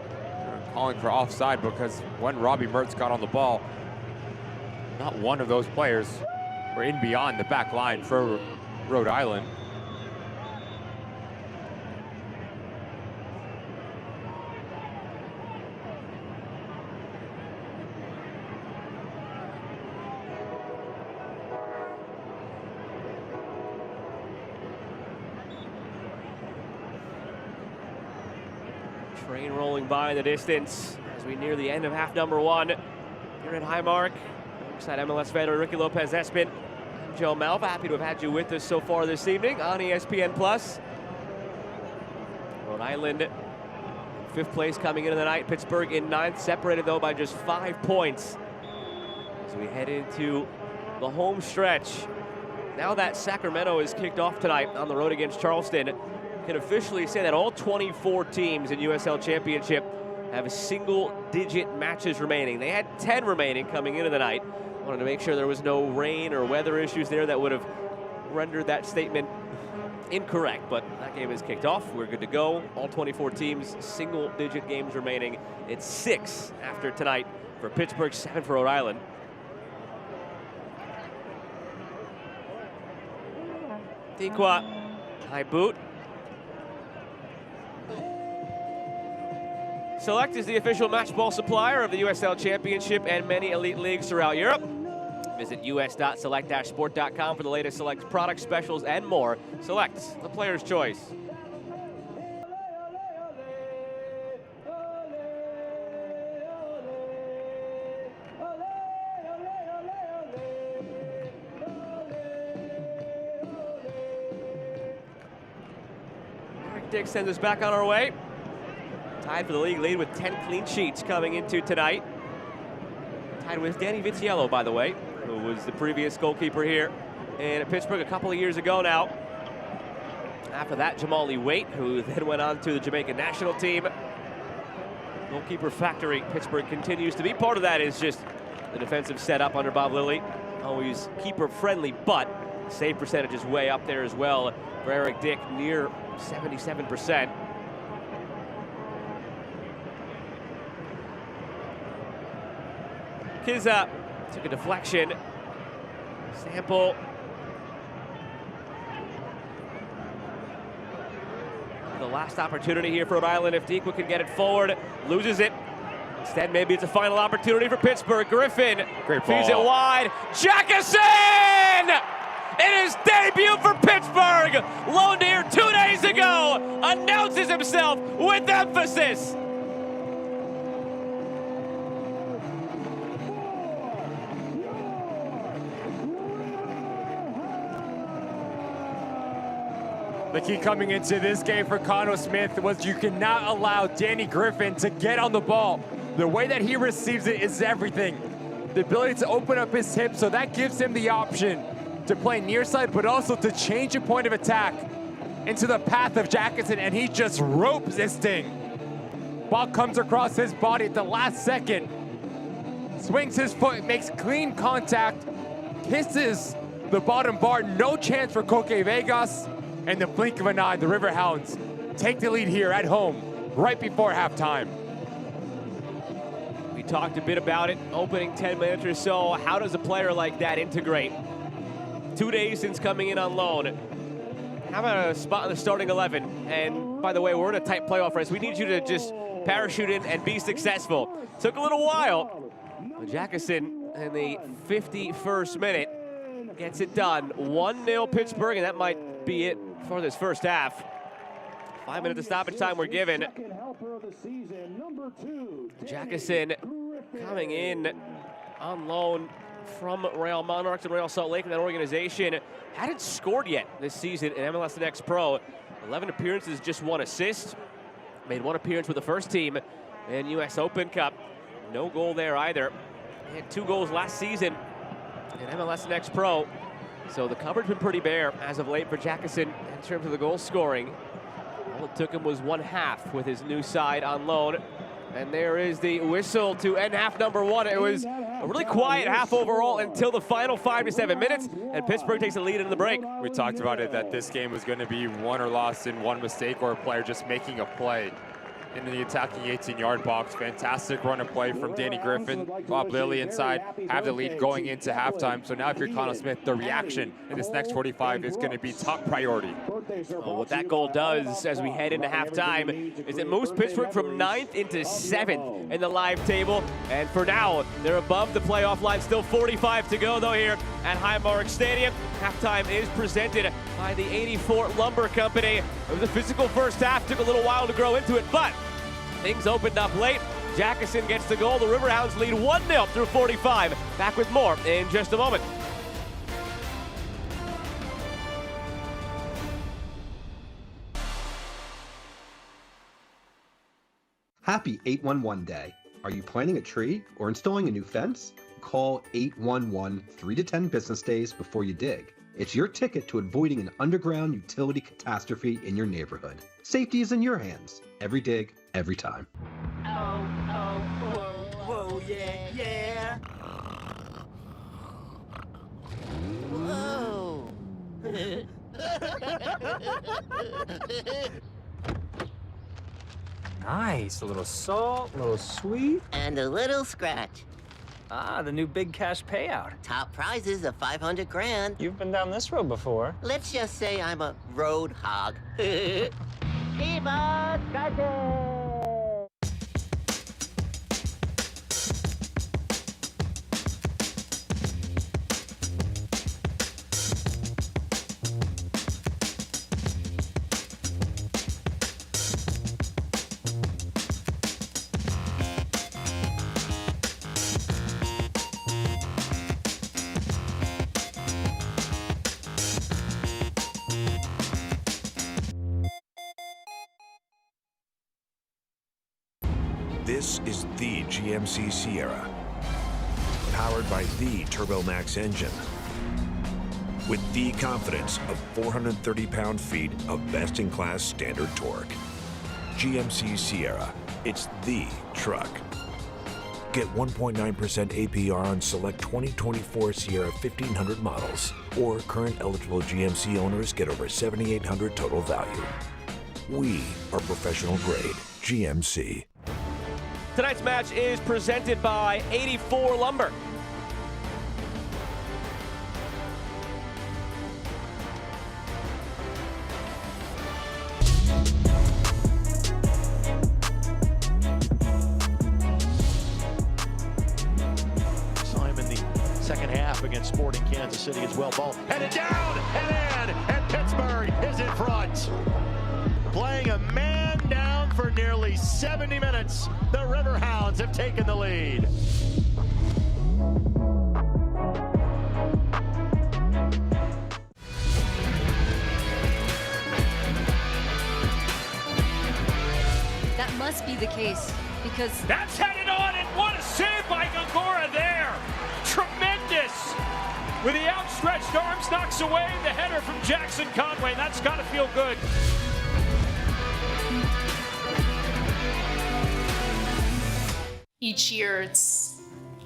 They're calling for offside because when Robbie Mertz got on the ball, not one of those players were in beyond the back line for Rhode Island. Train rolling by in the distance as we near the end of half number 1 here at Highmark. Alongside MLS veteran Ricky Lopez-Espin, I'm Joe Malva. Happy to have had you with us so far this evening on ESPN+. Rhode Island in 5th place coming into the night. Pittsburgh in 9th, separated though by just 5 points as we head into the home stretch. Now that Sacramento is kicked off tonight on the road against Charleston, can officially say that all 24 teams in USL Championship have single-digit matches remaining. They had 10 remaining coming into the night. Wanted to make sure there was no rain or weather issues there that would have rendered that statement incorrect, but that game is kicked off. We're good to go. All 24 teams, single-digit games remaining. It's 6 after tonight for Pittsburgh, 7 for Rhode Island. Tikwa, high boot. Select is the official match ball supplier of the USL Championship and many elite leagues throughout Europe. Visit us.select-sport.com for the latest Select product specials and more. Select, the player's choice. Dick sends us back on our way. Tied for the league lead with 10 clean sheets coming into tonight. Tied with Danny Vitiello, by the way, who was the previous goalkeeper here in Pittsburgh a couple of years ago now. After that, Jamali Waite, who then went on to the Jamaican national team. Goalkeeper factory, Pittsburgh continues to be. Part of that is just the defensive setup under Bob Lilly. Always keeper friendly, but save percentage is way up there as well for Eric Dick, near 77%. Kizza took a deflection. Sample. The last opportunity here for Rhode Island if Dequa can get it forward. Loses it. Instead, maybe it's a final opportunity for Pittsburgh. Griffin feeds it wide. Jackson! In his debut for Pittsburgh, loaned here 2 days ago, announces himself with emphasis. The key coming into this game for Conno Smith was you cannot allow Danny Griffin to get on the ball. The way that he receives it is everything. The ability to open up his hips, so that gives him the option to play near side, but also to change a point of attack into the path of Jackson, and he just ropes this thing. Ball comes across his body at the last second. Swings his foot, makes clean contact, kisses the bottom bar. No chance for Coque Vegas. And the blink of an eye, the Riverhounds take the lead here at home right before halftime. We talked a bit about it, opening 10 minutes or so. How does a player like that integrate? 2 days since coming in on loan. How about a spot in the starting 11? And by the way, we're in a tight playoff race. We need you to just parachute in and be successful. Took a little while. Jackson in the 51st minute gets it done. 1-0 Pittsburgh, and that might be it for this first half. 5 minutes of stoppage time we're given. Jackson coming in on loan from Real Monarchs and Real Salt Lake, and that organization hadn't scored yet this season in MLS Next Pro. 11 appearances, just 1 assist. Made 1 appearance with the first team in US Open Cup. No goal there either. He had 2 goals last season in MLS Next Pro. So the cupboard's been pretty bare as of late for Jackson in terms of the goal scoring. All it took him was 1/2 with his new side on loan. And there is the whistle to end half number 1. It was a really quiet half overall until the final 5 to 7 minutes, and Pittsburgh takes the lead into the break. We talked about it, that this game was going to be won or lost in 1 mistake or a player just making a play in the attacking 18-yard box. Fantastic run of play from Danny Griffin. Bob Lilly inside, have the lead going into halftime. So now if you're Conno Smith, the reaction in this next 45 is going to be top priority. Well, what that goal does as we head into halftime is it moves Pittsburgh from 9th into 7th in the live table. And for now, they're above the playoff line. Still 45 to go, though, here at Highmark Stadium. Halftime is presented by the 84 Lumber Company. It was a physical first half. Took a little while to grow into it, but things opened up late. Jackson gets the goal. The Riverhounds lead 1-0 through 45. Back with more in just a moment. Happy 811 Day. Are you planting a tree or installing a new fence? Call 811 3 to 10 business days before you dig. It's your ticket to avoiding an underground utility catastrophe in your neighborhood. Safety is in your hands. Every dig, every time. Oh, whoa, yeah, yeah. Whoa. Nice. A little salt, a little sweet. And a little scratch. Ah, the new big cash payout. Top prizes of 500 grand. You've been down this road before. Let's just say I'm a road hog. Viva Scratches! This is the GMC Sierra, powered by the TurboMax engine, with the confidence of 430 pound-feet of best-in-class standard torque. GMC Sierra, it's the truck. Get 1.9% APR on select 2024 Sierra 1500 models, or current eligible GMC owners get over $7,800 total value. We are professional grade GMC. Tonight's match is presented by 84 Lumber. Second half against Sporting Kansas City as well. Ball headed down and in, and Pittsburgh is in front. Playing a man down for nearly 70 minutes, the Riverhounds have taken the lead. That must be the case, because... That's headed on, and what a save by Gongora there! Tremendous! With the outstretched arms, knocks away the header from Jackson Conway. That's got to feel good. Each year,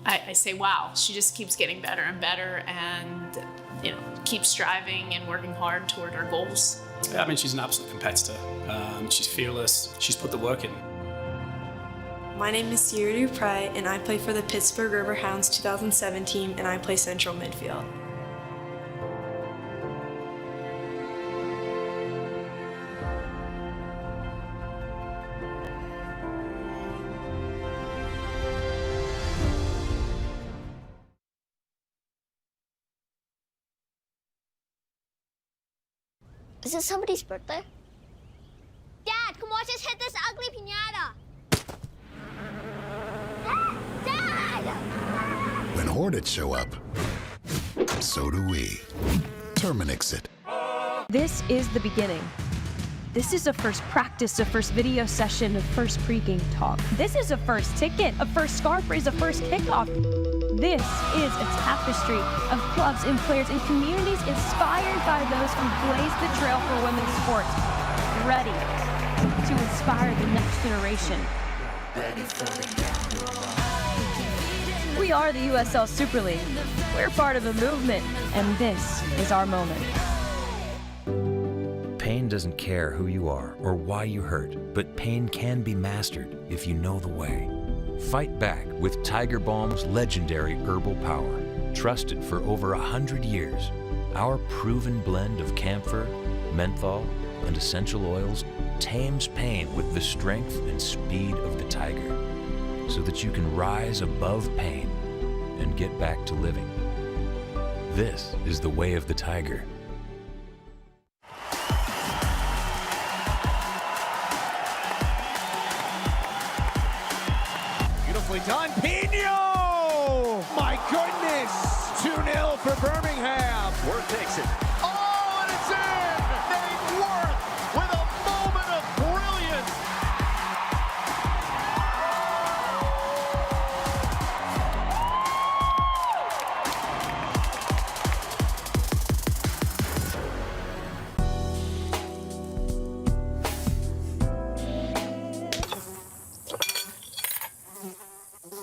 I say, wow, she just keeps getting better and better, and keeps striving and working hard toward her goals. I mean, she's an absolute competitor. She's fearless. She's put the work in. My name is Sierra Dupre, and I play for the Pittsburgh Riverhounds 2007 team, and I play central midfield. Is it somebody's birthday? Dad, come watch us hit this ugly piñata. When Hornets show up, so do we. Terminix it. This is the beginning. This is a first practice, a first video session, a first pregame talk. This is a first ticket, a first scarf raise, a first kickoff. This is a tapestry of clubs and players and communities inspired by those who blaze the trail for women's sports, ready to inspire the next generation. We are the USL Super League. We're part of a movement, and this is our moment. Pain doesn't care who you are or why you hurt, but pain can be mastered if you know the way. Fight back with Tiger Balm's legendary herbal power. Trusted for over 100 years, our proven blend of camphor, menthol, and essential oils tames pain with the strength and speed of the tiger, so that you can rise above pain and get back to living. This is the way of the tiger. Beautifully done, Pino! My goodness! 2-0 for Birmingham. Worth takes it. Oh, and it's in! Nate Worth with a moment of brilliance.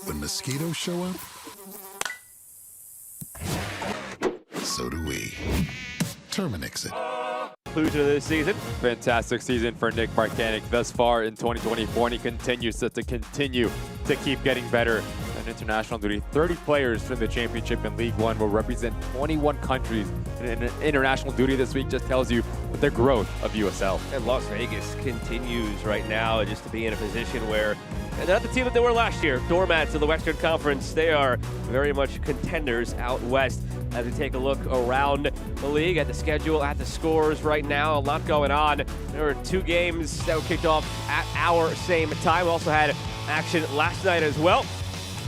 When mosquitoes show up, so do we. Terminix it. Conclusion of this season. Fantastic season for Nick Marcanic thus far in 2024, and he continues to keep getting better on international duty. 30 players from the championship in League One will represent 21 countries in international duty this week. Just tells you the growth of USL. And Las Vegas continues right now just to be in a position where they're not the team that they were last year. Doormats of the Western Conference, they are very much contenders out west. As we take a look around the league at the schedule, at the scores right now, a lot going on. There were 2 games that were kicked off at our same time. We also had action last night as well.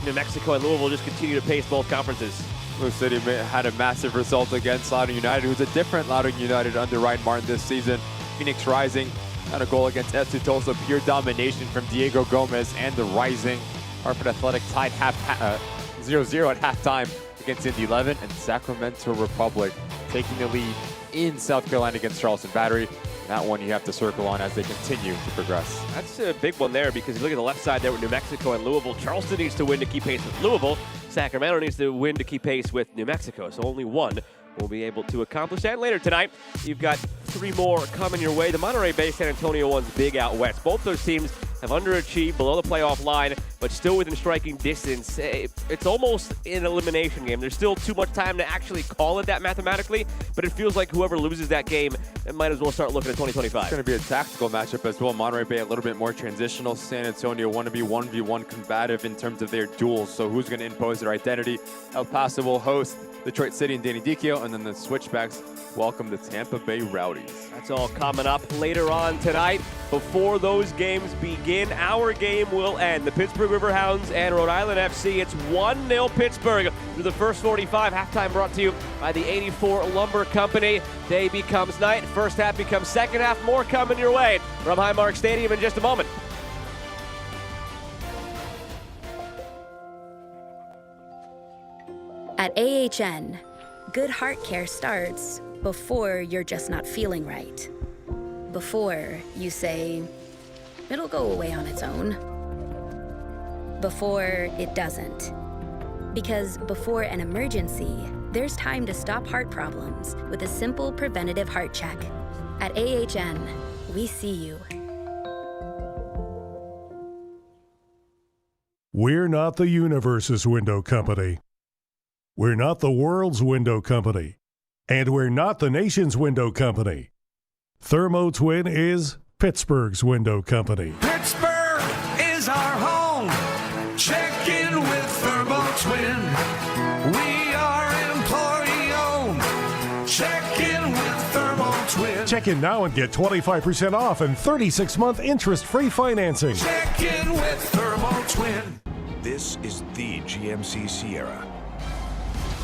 New Mexico and Louisville just continue to pace both conferences. Blue City had a massive result against Loudoun United, who's a different Loudoun United under Ryan Martin this season. Phoenix Rising And a goal against FC Tulsa, pure domination from Diego Gomez and the rising Hartford Athletic tied 0-0 at halftime against Indy 11, and Sacramento Republic taking the lead in South Carolina against Charleston Battery. That one you have to circle on as they continue to progress. That's a big one there, because you look at the left side there with New Mexico and Louisville. Charleston needs to win to keep pace with Louisville. Sacramento needs to win to keep pace with New Mexico. So only one will be able to accomplish that. Later tonight, you've got 3 more coming your way. The Monterey Bay San Antonio one's big out west. Both those teams have underachieved below the playoff line, but still within striking distance. It's almost an elimination game. There's still too much time to actually call it that mathematically, but it feels like whoever loses that game might as well start looking at 2025. It's going to be a tactical matchup as well. Monterey Bay a little bit more transitional. San Antonio want to be 1v1 combative in terms of their duels, so who's going to impose their identity? El Paso will host Detroit City and Danny Dicchio, and then the Switchbacks welcome the Tampa Bay Rowdies. That's all coming up later on tonight. Before those games begin, our game will end. The Pittsburgh Riverhounds and Rhode Island FC. It's 1-0 Pittsburgh through the first 45. Halftime brought to you by the 84 Lumber Company. Day becomes night. First half becomes second half. More coming your way from Highmark Stadium in just a moment. At AHN, good heart care starts before you're just not feeling right. Before you say, it'll go away on its own. Before it doesn't. Because before an emergency, there's time to stop heart problems with a simple preventative heart check. At AHN, we see you. We're not the universe's window company. We're not the world's window company. And we're not the nation's window company. Thermo Twin is Pittsburgh's window company. Pittsburgh is our home. Check in with Thermo Twin. We are employee owned. Check in with Thermo Twin. Check in now and get 25% off and 36-month interest-free financing. Check in with Thermo Twin. This is the GMC Sierra,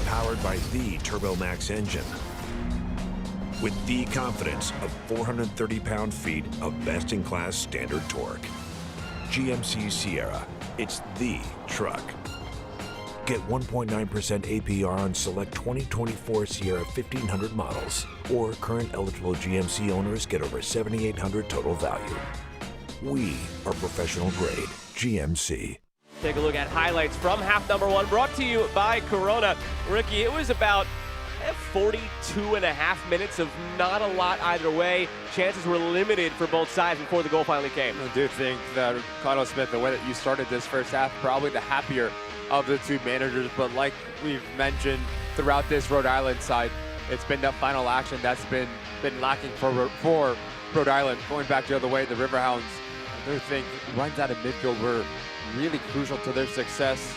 powered by the Turbo Max engine, with the confidence of 430 pound-feet of best-in-class standard torque. GMC Sierra, it's the truck. Get 1.9% APR on select 2024 Sierra 1500 models, or current eligible GMC owners get over $7,800 total value. We are professional grade GMC. Take a look at highlights from half number 1, brought to you by Corona. Ricky, it was about 42.5 minutes of not a lot either way. Chances were limited for both sides before the goal finally came. I do think that Connell Smith, the way that you started this first half, probably the happier of the two managers. But like we've mentioned throughout this Rhode Island side, it's been that final action that's been lacking for Rhode Island. Going back the other way, the Riverhounds, I do think runs out of midfield were really crucial to their success.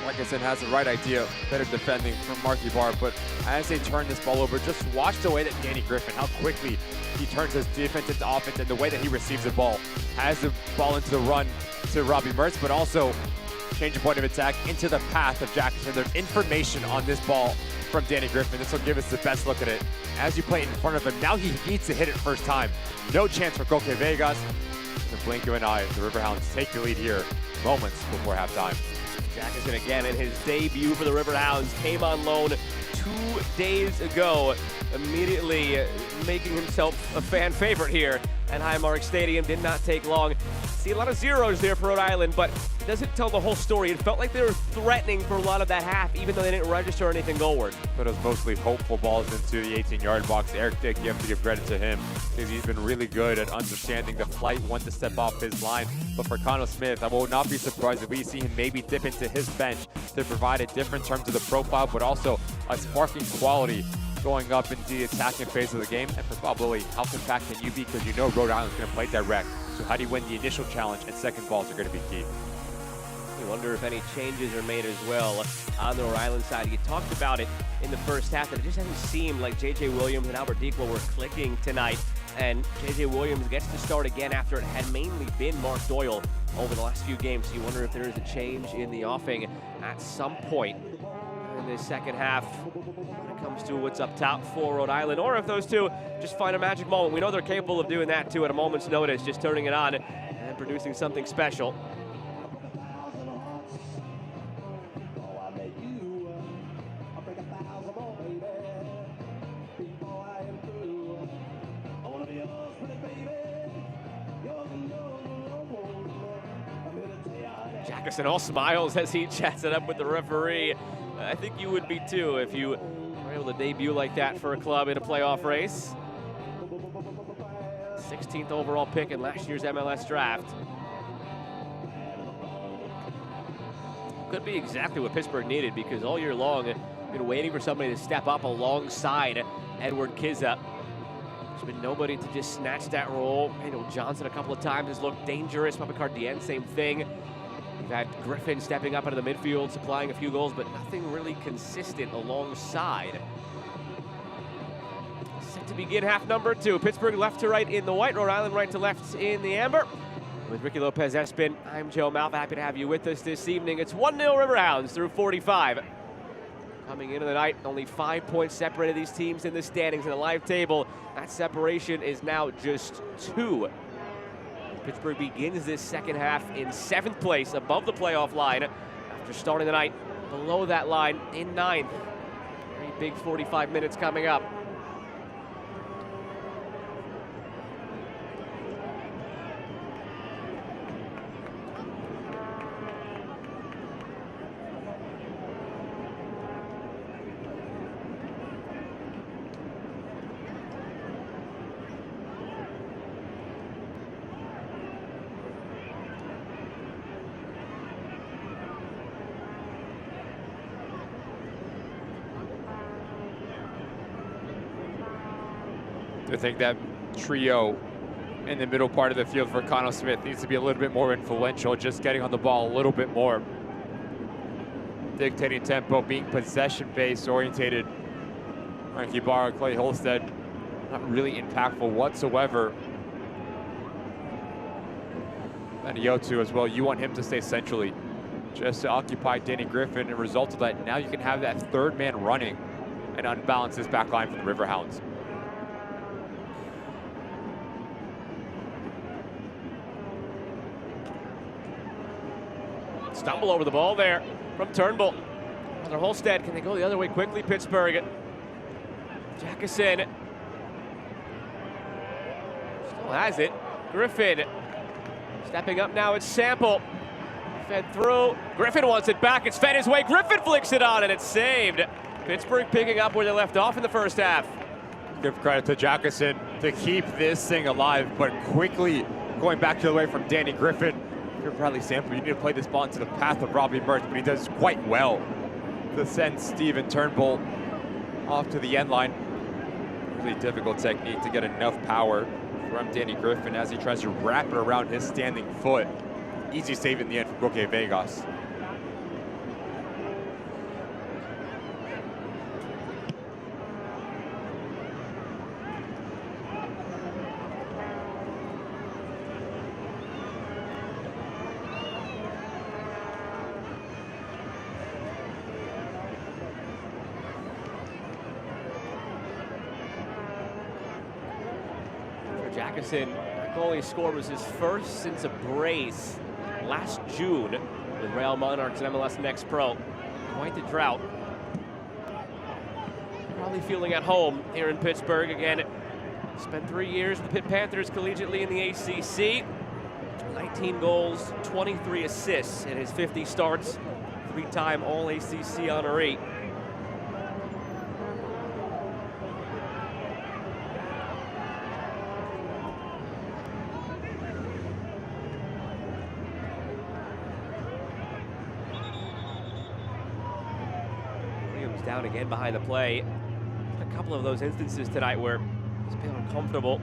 Like I said, has the right idea, better defending from Marky Barr, but as they turn this ball over, just watch the way that Danny Griffin, how quickly he turns his defense into offense, and the way that he receives the ball, has the ball into the run to Robbie Mertz, but also change the point of attack into the path of Jackson. There's information on this ball from Danny Griffin. This will give us the best look at it. As you play it in front of him, now he needs to hit it first time. No chance for Coque Vegas. In the blink of an eye, the Riverhounds take the lead here moments before halftime. Jackson again in his debut for the Riverhounds, came on loan 2 days ago, immediately making himself a fan favorite here at Highmark Stadium. Did not take long. See a lot of zeros there for Rhode Island, but it doesn't tell the whole story. It felt like they were threatening for a lot of that half, even though they didn't register anything goalward. But it was mostly hopeful balls into the 18-yard box. Eric Dick, you have to give credit to him, because he's been really good at understanding the flight, when to step off his line. But for Connell Smith, I will not be surprised if we see him maybe dip into his bench to provide a different term to the profile, but also a sparking quality going up into the attacking phase of the game. And for Bob Lilly, how compact can you be? Because you know Rhode Island's going to play direct. So how do you win the initial challenge? And second balls are going to be key. You wonder if any changes are made as well on the Rhode Island side. You talked about it in the first half, that it just hasn't seemed like J.J. Williams and Albert Dequel were clicking tonight. And J.J. Williams gets to start again after it had mainly been Mark Doyle over the last few games. So you wonder if there is a change in the offing at some point. And this second half when it comes to what's up top for Rhode Island, or if those two just find a magic moment. We know they're capable of doing that too at a moment's notice, just turning it on and producing something special. Jackerson all smiles as he chats it up with the referee. I think you would be too if you were able to debut like that for a club in a playoff race. 16th overall pick in last year's MLS draft. Could be exactly what Pittsburgh needed, because all year long they've been waiting for somebody to step up alongside Edward Kizza. There's been nobody to just snatch that role. You know, Johnson a couple of times has looked dangerous. Papa Cardien, same thing. We've had Griffin stepping up into the midfield, supplying a few goals, but nothing really consistent alongside. Set to begin half number 2. Pittsburgh left to right in the white, Rhode Island right to left in the amber. With Ricky Lopez Espin, I'm Joe Malfa. Happy to have you with us this evening. It's 1-0 Riverhounds through 45. Coming into the night, only 5 points separated these teams in the standings in the live table. That separation is now just 2. Pittsburgh begins this second half in 7th place, above the playoff line, after starting the night below that line in 9th. Very big 45 minutes coming up. I think that trio in the middle part of the field for Connell Smith needs to be a little bit more influential, just getting on the ball a little bit more. Dictating tempo, being possession-based orientated. Frankie Barr, Clay Holstead, not really impactful whatsoever. And Yotu as well, you want him to stay centrally, just to occupy Danny Griffin. And a result of that, now you can have that third man running and unbalance this back line for the Riverhounds. Stumble over the ball there from Turnbull. Another Holstead. Can they go the other way quickly? Pittsburgh. Jackerson still has it. Griffin stepping up now. It's Sample. Fed through. Griffin wants it back. It's fed his way. Griffin flicks it on, and it's saved. Pittsburgh picking up where they left off in the first half. Give credit to Jackerson to keep this thing alive, but quickly going back to the way from Danny Griffin. If you're Bradley Sample, you need to play this ball into the path of Robbie Mertz, but he does quite well to send Steven Turnbull off to the end line. Really difficult technique to get enough power from Danny Griffin as he tries to wrap it around his standing foot. Easy save in the end from Roque Vegas. Jackerson, that goal he scored was his first since a brace last June with Real Monarchs and MLS Next Pro. Quite the drought. Probably feeling at home here in Pittsburgh again. Spent 3 years with the Pitt Panthers collegiately in the ACC. 19 goals, 23 assists in his 50 starts. 3-time All-ACC honoree. Down again behind the play. A couple of those instances tonight where he's been uncomfortable.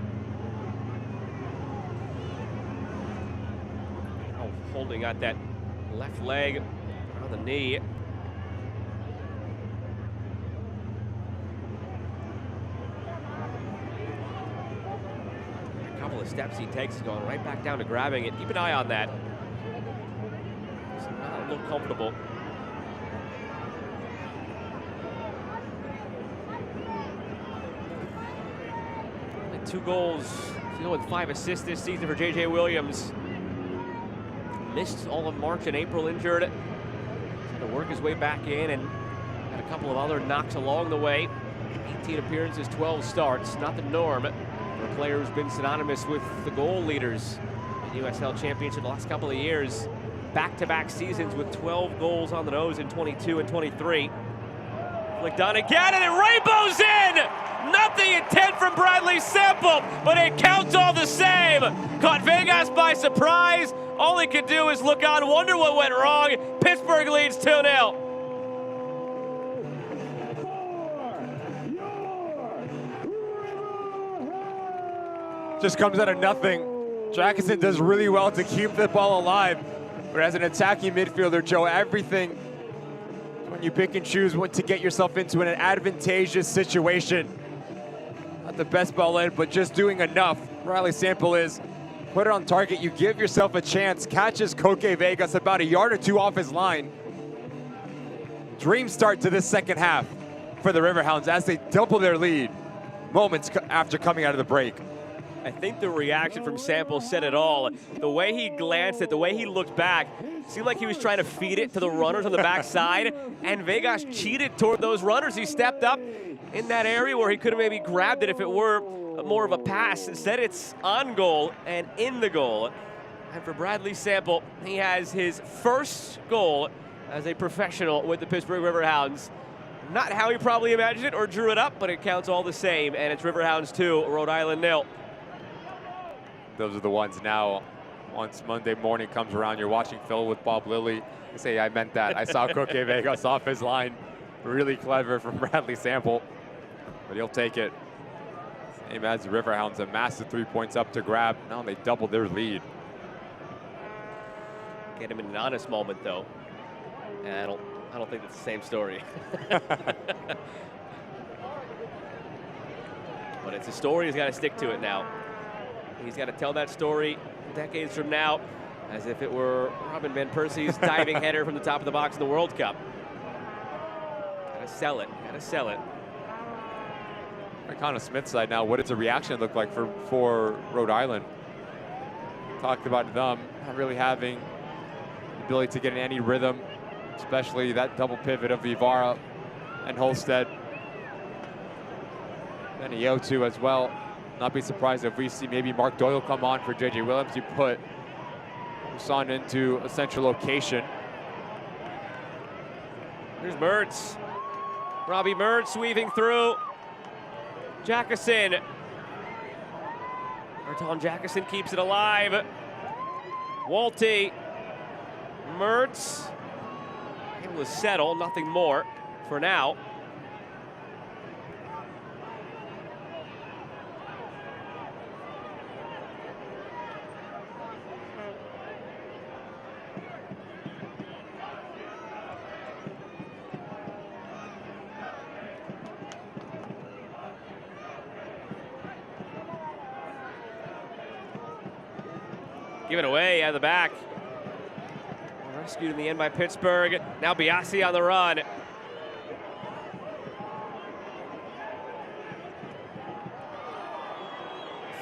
Now holding out that left leg on the knee. A couple of steps he takes, he's going right back down to grabbing it. Keep an eye on that. Does not look comfortable. 2 goals, with 5 assists this season for J.J. Williams. Missed all of March and April injured. Had to work his way back in and had a couple of other knocks along the way. 18 appearances, 12 starts, not the norm for a player who's been synonymous with the goal leaders in USL Championship the last couple of years. Back-to-back seasons with 12 goals on the nose in 22 and 23. Flicked on again, and it rainbows in! Nothing intent from Bradley Sample, but it counts all the same. Caught Vegas by surprise. All he could do is look on, wonder what went wrong. Pittsburgh leads 2-0. Just comes out of nothing. Jackson does really well to keep the ball alive. But as an attacking midfielder, Joe, everything, when you pick and choose what to get yourself into an advantageous situation. Not the best ball in, but just doing enough. Bradley Sample is, put it on target, you give yourself a chance, catches Koke Vegas about a yard or 2 off his line. Dream start to this second half for the Riverhounds as they double their lead moments after coming out of the break. I think the reaction from Sample said it all. The way he glanced at, the way he looked back, seemed like he was trying to feed it to the runners on the backside, and Vegas cheated toward those runners. He stepped up in that area where he could have maybe grabbed it if it were more of a pass. Instead, it's on goal and in the goal. And for Bradley Sample, he has his first goal as a professional with the Pittsburgh Riverhounds. Not how he probably imagined it or drew it up, but it counts all the same, and it's Riverhounds 2, Rhode Island 0. Those are the ones now, once Monday morning comes around, you're watching Phil with Bob Lilly. You say, I meant that. I saw Koke Vegas off his line. Really clever from Bradley Sample, but he'll take it. Same as the Riverhounds, a massive 3 points up to grab. Now they double their lead. Get him in an honest moment, though. And I don't think it's the same story. But it's a story, he's got to stick to it now. He's got to tell that story decades from now as if it were Robin Van Persie's diving header from the top of the box in the World Cup. Gotta sell it, gotta sell it. Connor Smith's side now, what does the reaction look like for Rhode Island? Talked about them not really having the ability to get in any rhythm, especially that double pivot of Vivara and Holstead. And Iotu as well. Not be surprised if we see maybe Mark Doyle come on for J.J. Williams. You put Busan into a central location. Here's Mertz. Robbie Mertz weaving through. Jackson. Berton Jackson keeps it alive. Walty. Mertz. Able to settle, nothing more for now. Given away out of the back. Rescued in the end by Pittsburgh. Now Biasi on the run.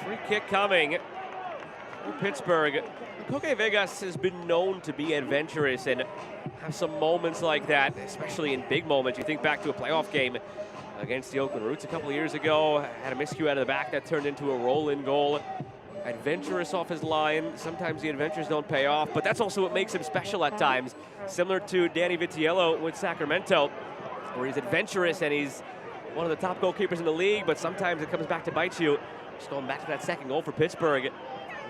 Free kick coming for Pittsburgh. Koke Vegas has been known to be adventurous and have some moments like that, especially in big moments. You think back to a playoff game against the Oakland Roots a couple of years ago. Had a miscue out of the back that turned into a roll-in goal. Adventurous off his line. Sometimes the adventures don't pay off, but that's also what makes him special at times. Similar to Danny Vitiello with Sacramento, where he's adventurous and he's one of the top goalkeepers in the league, but sometimes it comes back to bite you. Just going back to that second goal for Pittsburgh.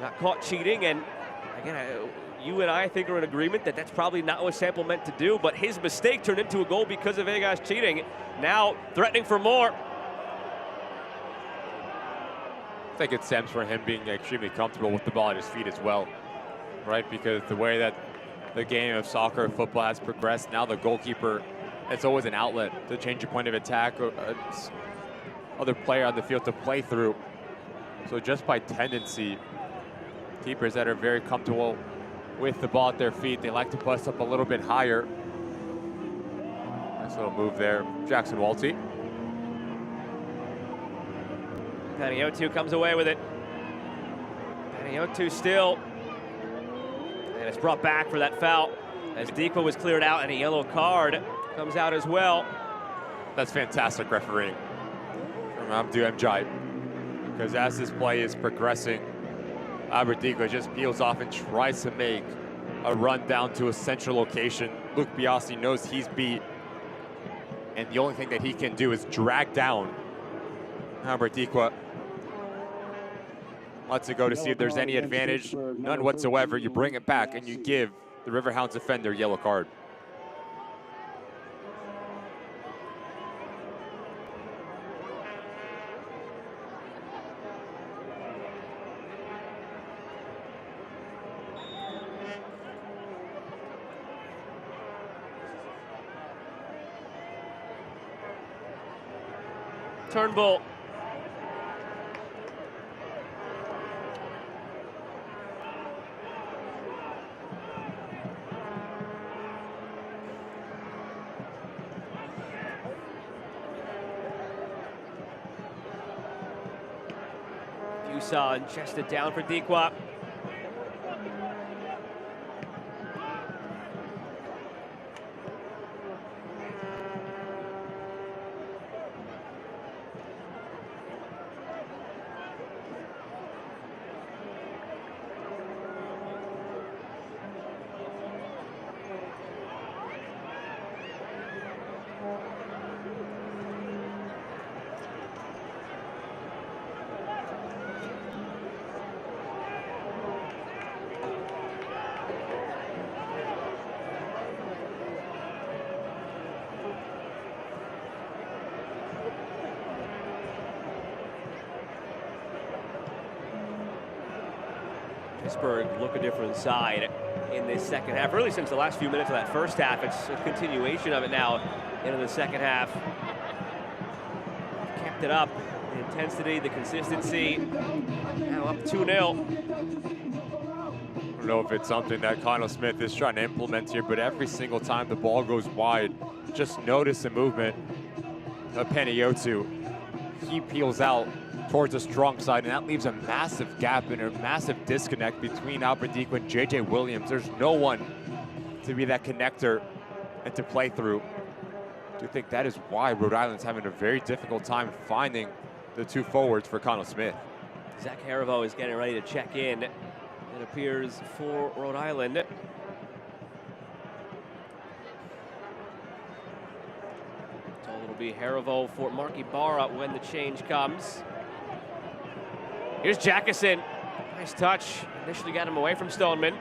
Got caught cheating, and again, you and I think are in agreement that that's probably not what Sample meant to do, but his mistake turned into a goal because of Vegas cheating. Now threatening for more. I think it stems from him being extremely comfortable with the ball at his feet as well, right? Because the way that the game of soccer and football has progressed, now the goalkeeper, it's always an outlet to change your point of attack or other player on the field to play through. So just by tendency, keepers that are very comfortable with the ball at their feet, they like to bust up a little bit higher. Nice little move there, Jackson Walty. Panayiotou comes away with it. Panayiotou still. And it's brought back for that foul as Dikwa was cleared out, and a yellow card comes out as well. That's fantastic refereeing from Abdou Mjai. Because as this play is progressing, Albert Dikwa just peels off and tries to make a run down to a central location. Luke Biasi knows he's beat, and the only thing that he can do is drag down Albert Dikwa. Lets it go to see if there's any advantage. None whatsoever. You bring it back and you give the Riverhounds defender a yellow card. Turnbull. Fuson chested down for Dikwa. Pittsburgh look a different side in this second half. Really since the last few minutes of that first half, it's a continuation of it now into the second half. Kept it up, the intensity, the consistency. Now up 2-0. I don't know if it's something that Connell Smith is trying to implement here, but every single time the ball goes wide, just notice the movement of Panayiotou. He peels out towards the strong side, and that leaves a massive gap and a massive disconnect between Albert Dikwa and J.J. Williams. There's no one to be that connector and to play through. I do think that is why Rhode Island's having a very difficult time finding the two forwards for Connell Smith. Zach Harivo is getting ready to check in, it appears, for Rhode Island. So it'll be Harivo for Mark Ibarra when the change comes. Here's Jackison. Nice touch. Initially got him away from Stoneman.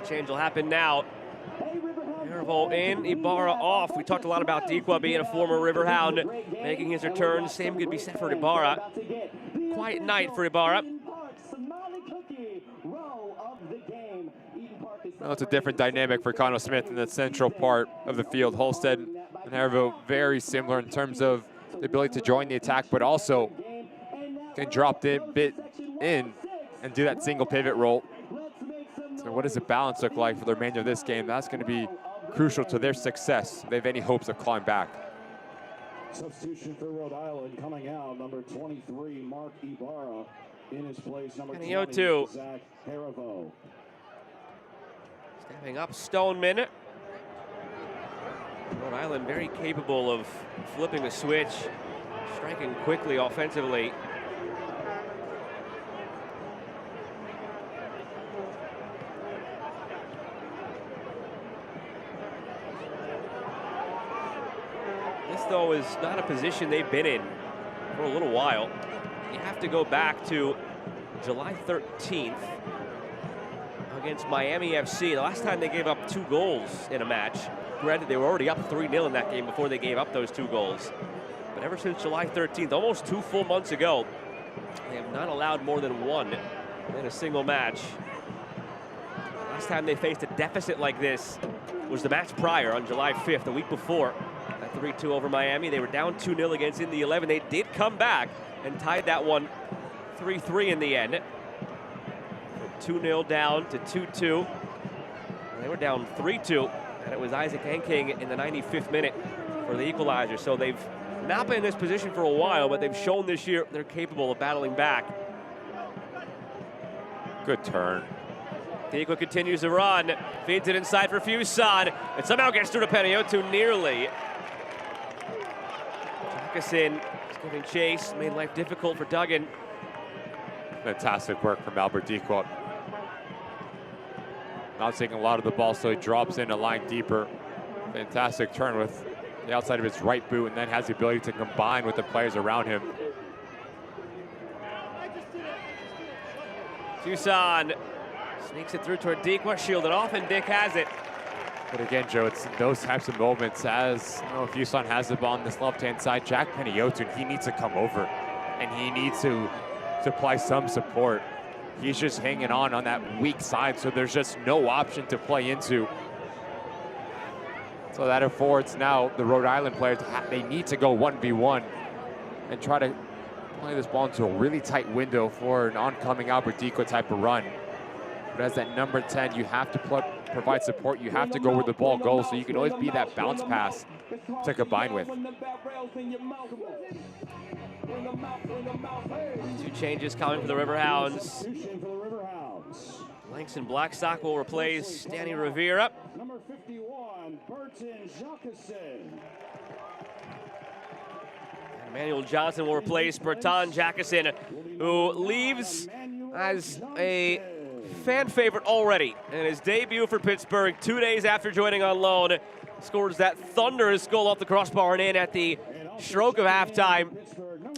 Change will happen now. Harivo in, Ibarra off. We talked a lot about Dikwa being a former Riverhound, making his return. Same could be said for Ibarra. Quiet night for Ibarra. Well, it's a different dynamic for Connell Smith in the central part of the field. Holstead and Harivo very similar in terms of the ability to join the attack, but also can drop a bit in and do that single pivot roll. So what does the balance look like for the remainder of this game? That's going to be crucial to their success if they have any hopes of climbing back. Substitution for Rhode Island coming out, number 23, Mark Ibarra. In his place, number 20, Zach Harivo. Stepping up, Stoneman. Rhode Island very capable of flipping a switch, striking quickly offensively. This, though, is not a position they've been in for a little while. You have to go back to July 13th against Miami FC. The last time they gave up 2 goals in a match. Granted, they were already up 3-0 in that game before they gave up those 2 goals. But ever since July 13th, almost 2 full months ago, they have not allowed more than 1 in a single match. Last time they faced a deficit like this was the match prior on July 5th, the week before. That 3-2 over Miami. They were down 2-0 against Indy 11. They did come back and tied that one 3-3 in the end. From 2-0 down to 2-2. They were down 3-2, and it was Isaac Enking in the 95th minute for the equalizer. So they've not been in this position for a while, but they've shown this year they're capable of battling back. Good turn. Tico continues to run, feeds it inside for Fuson, and somehow gets through to Panayiotou nearly. Jackason is giving chase, made life difficult for Duggan. Fantastic work from Albert Deco. Not taking a lot of the ball, so he drops in a line deeper. Fantastic turn with the outside of his right boot, and then has the ability to combine with the players around him. Fuson sneaks it through toward Deco, shielded off, and Dick has it. But again, Joe, it's those types of moments as, you know, if Fuson has the ball on this left-hand side, Jack Panayiotou, he needs to come over, and he needs to supply some support. He's just hanging on that weak side, so there's just no option to play into. So that affords now the Rhode Island players, they need to go 1v1 and try to play this ball into a really tight window for an oncoming Albert Deco type of run. But as that number 10, you have to provide support. You have to go where the ball goes, so you can always be that bounce pass to combine with. 2 changes coming for the Riverhounds. Langston Blackstock will replace Danny Rivera. Number 51, Burton Jackason. Emmanuel Johnson will replace Bertrand Jackason, who leaves as a fan favorite already. In his debut for Pittsburgh 2 days after joining on loan, scores that thunderous goal off the crossbar and in at the stroke of halftime.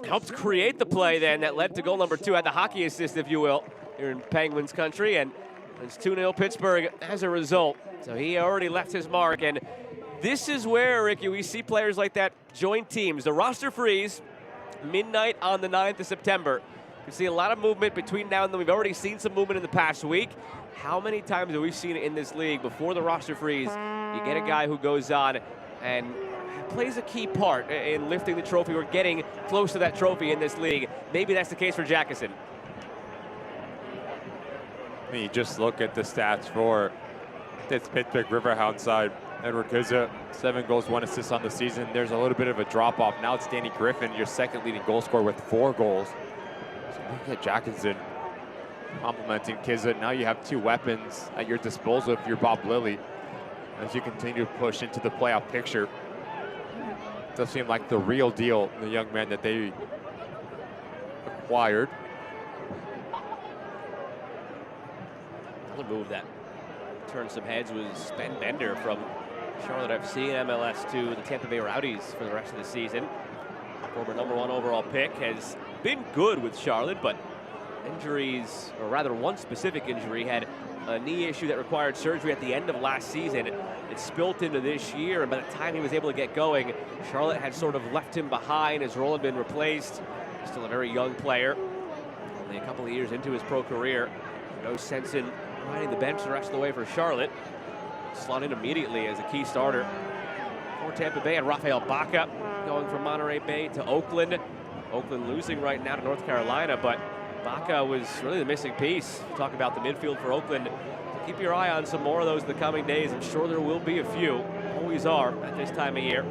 Helped create the play then that led to goal number 2, had the hockey assist, if you will, here in Penguins country, and it's 2-0 Pittsburgh as a result. So he already left his mark, and this is where, Ricky, we see players like that join teams. The roster freeze, midnight on the 9th of September. We see a lot of movement between now and then. We've already seen some movement in the past week. How many times have we seen it in this league before the roster freeze? You get a guy who goes on and plays a key part in lifting the trophy or getting close to that trophy in this league. Maybe that's the case for Jackason. You just look at the stats for this Pittsburgh Riverhound side. Edward Kizza, 7 goals, 1 assist on the season. There's a little bit of a drop off. Now it's Danny Griffin, your second leading goal scorer with 4 goals. So look at Jackason complimenting Kizza. Now you have 2 weapons at your disposal if you're Bob Lilly as you continue to push into the playoff picture. It does seem like the real deal, the young man that they acquired. Another move that turned some heads was Ben Bender from Charlotte FC and MLS to the Tampa Bay Rowdies for the rest of the season. Former #1 overall pick has been good with Charlotte, but injuries, or rather one specific injury, had a knee issue that required surgery at the end of last season. It spilt into this year, and by the time he was able to get going, Charlotte had sort of left him behind. His role had been replaced. Still a very young player, only a couple of years into his pro career. No sense in riding the bench the rest of the way for Charlotte. Slot in immediately as a key starter for Tampa Bay, and Rafael Baca going from Monterey Bay to Oakland. Oakland losing right now to North Carolina, but Baca was really the missing piece. Talk about the midfield for Oakland. So keep your eye on some more of those in the coming days. I'm sure there will be a few. Always are at this time of year.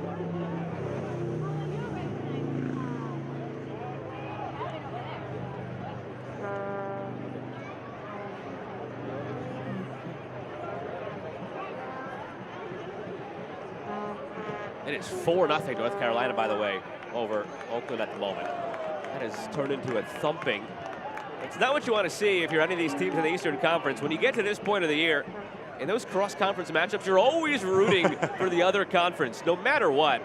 It is 4-0 North Carolina, by the way, over Oakland at the moment. That has turned into a thumping. It's not what you want to see if you're any of these teams in the Eastern Conference. When you get to this point of the year, in those cross-conference matchups, you're always rooting for the other conference, no matter what.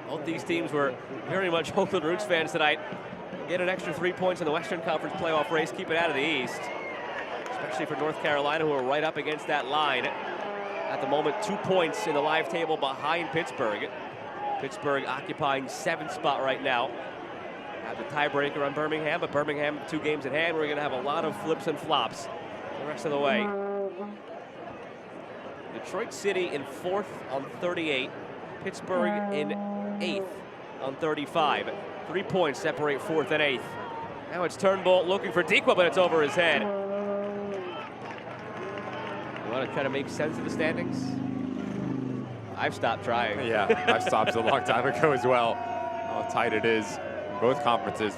Both these teams were very much Oakland Roots fans tonight. Get an extra 3 points in the Western Conference playoff race, keep it out of the East. Especially for North Carolina, who are right up against that line. At the moment, 2 points in the live table behind Pittsburgh. Pittsburgh occupying 7th spot right now. Have the tiebreaker on Birmingham, but Birmingham 2 games in hand. We're going to have a lot of flips and flops the rest of the way. Detroit City in 4th on 38. Pittsburgh in 8th on 35. 3 points separate 4th and 8th Now it's Turnbull looking for Dequa, but it's over his head. You want to try to make sense of the standings? I've stopped trying. Yeah, I've stopped a long time ago as well. How tight it is in both conferences.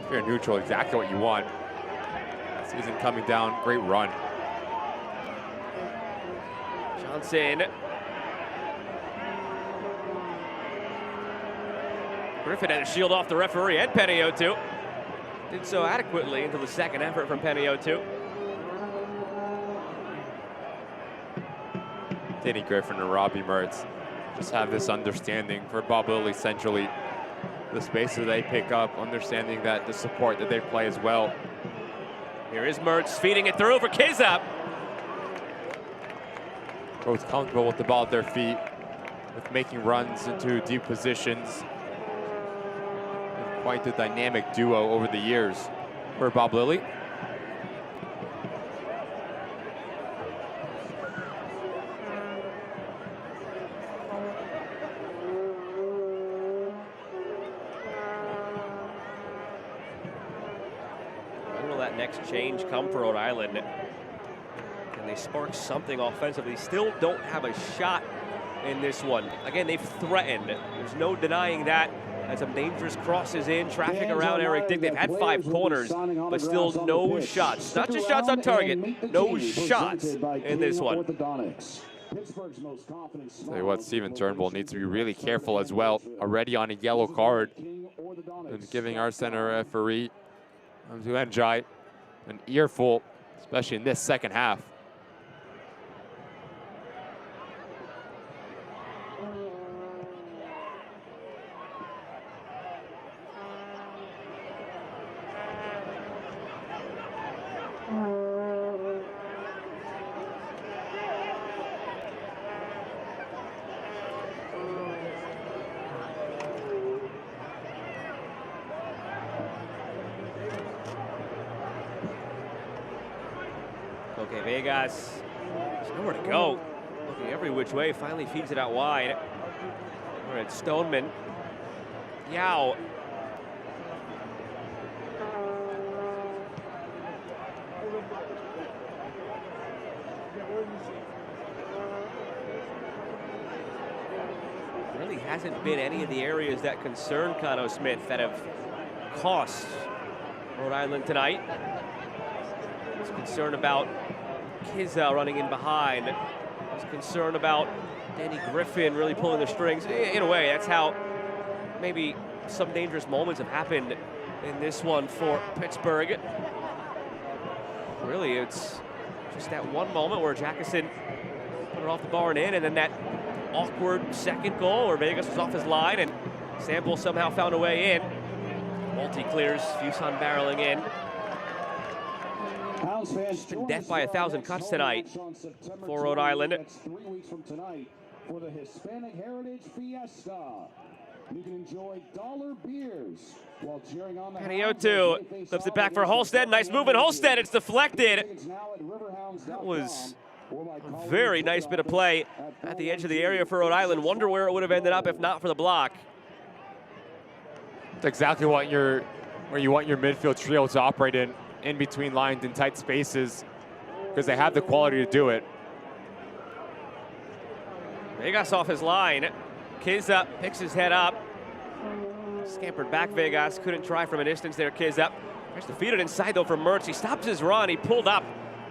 If you're neutral, exactly what you want. Season coming down, great run. Johnson. Griffin had to shield off the referee and Peniotu. Did so adequately until the second effort from Peniotu. Danny Griffin and Robbie Mertz just have this understanding for Bob Lilly centrally. The spaces they pick up, understanding that the support that they play as well. Here is Mertz feeding it through for Kiza. Both comfortable with the ball at their feet, with making runs into deep positions. And quite the dynamic duo over the years for Bob Lilly. Change come for Rhode Island. Can they spark something offensively? Still don't have a shot in this one. Again, they've threatened. There's no denying that. Had some dangerous crosses in, traffic around Eric Dick. They've had 5 corners, but still no shots. Not just shots on target, no shots in this one. Tell you what, Steven Turnbull needs to be really careful as well. Already on a yellow card and giving our center referee to Njai an earful, especially in this second half. Okay, Vegas, there's nowhere to go. Looking every which way, finally feeds it out wide. We're at Stoneman. Yao. Really hasn't been any of the areas that concern Cano Smith that have cost Rhode Island tonight. He's concerned about Kiza running in behind. He's concerned about Danny Griffin really pulling the strings. In a way, that's how maybe some dangerous moments have happened in this one for Pittsburgh. Really, it's just that one moment where Jackson put it off the bar and in, and then that awkward second goal where Vegas was off his line and Sample somehow found a way in. Multi clears, Fuson barreling in. Death by 1,000 cuts tonight for Rhode Island. 3 weeks from tonight for the Hispanic Heritage Fiesta. You can enjoy dollar beers while cheering on the Peniotu flips it back for Holstead. Nice movement, Holstead. It's deflected. That was a very nice bit of play at the edge of the area for Rhode Island. Wonder where it would have ended up if not for the block. It's exactly what where you want your midfield trio to operate in between lines in tight spaces, because they have the quality to do it. Vegas off his line. Kiza picks his head up. Scampered back Vegas. Couldn't try from a distance there, Kiza. Tries to feed it inside though for Mertz. He stops his run. He pulled up.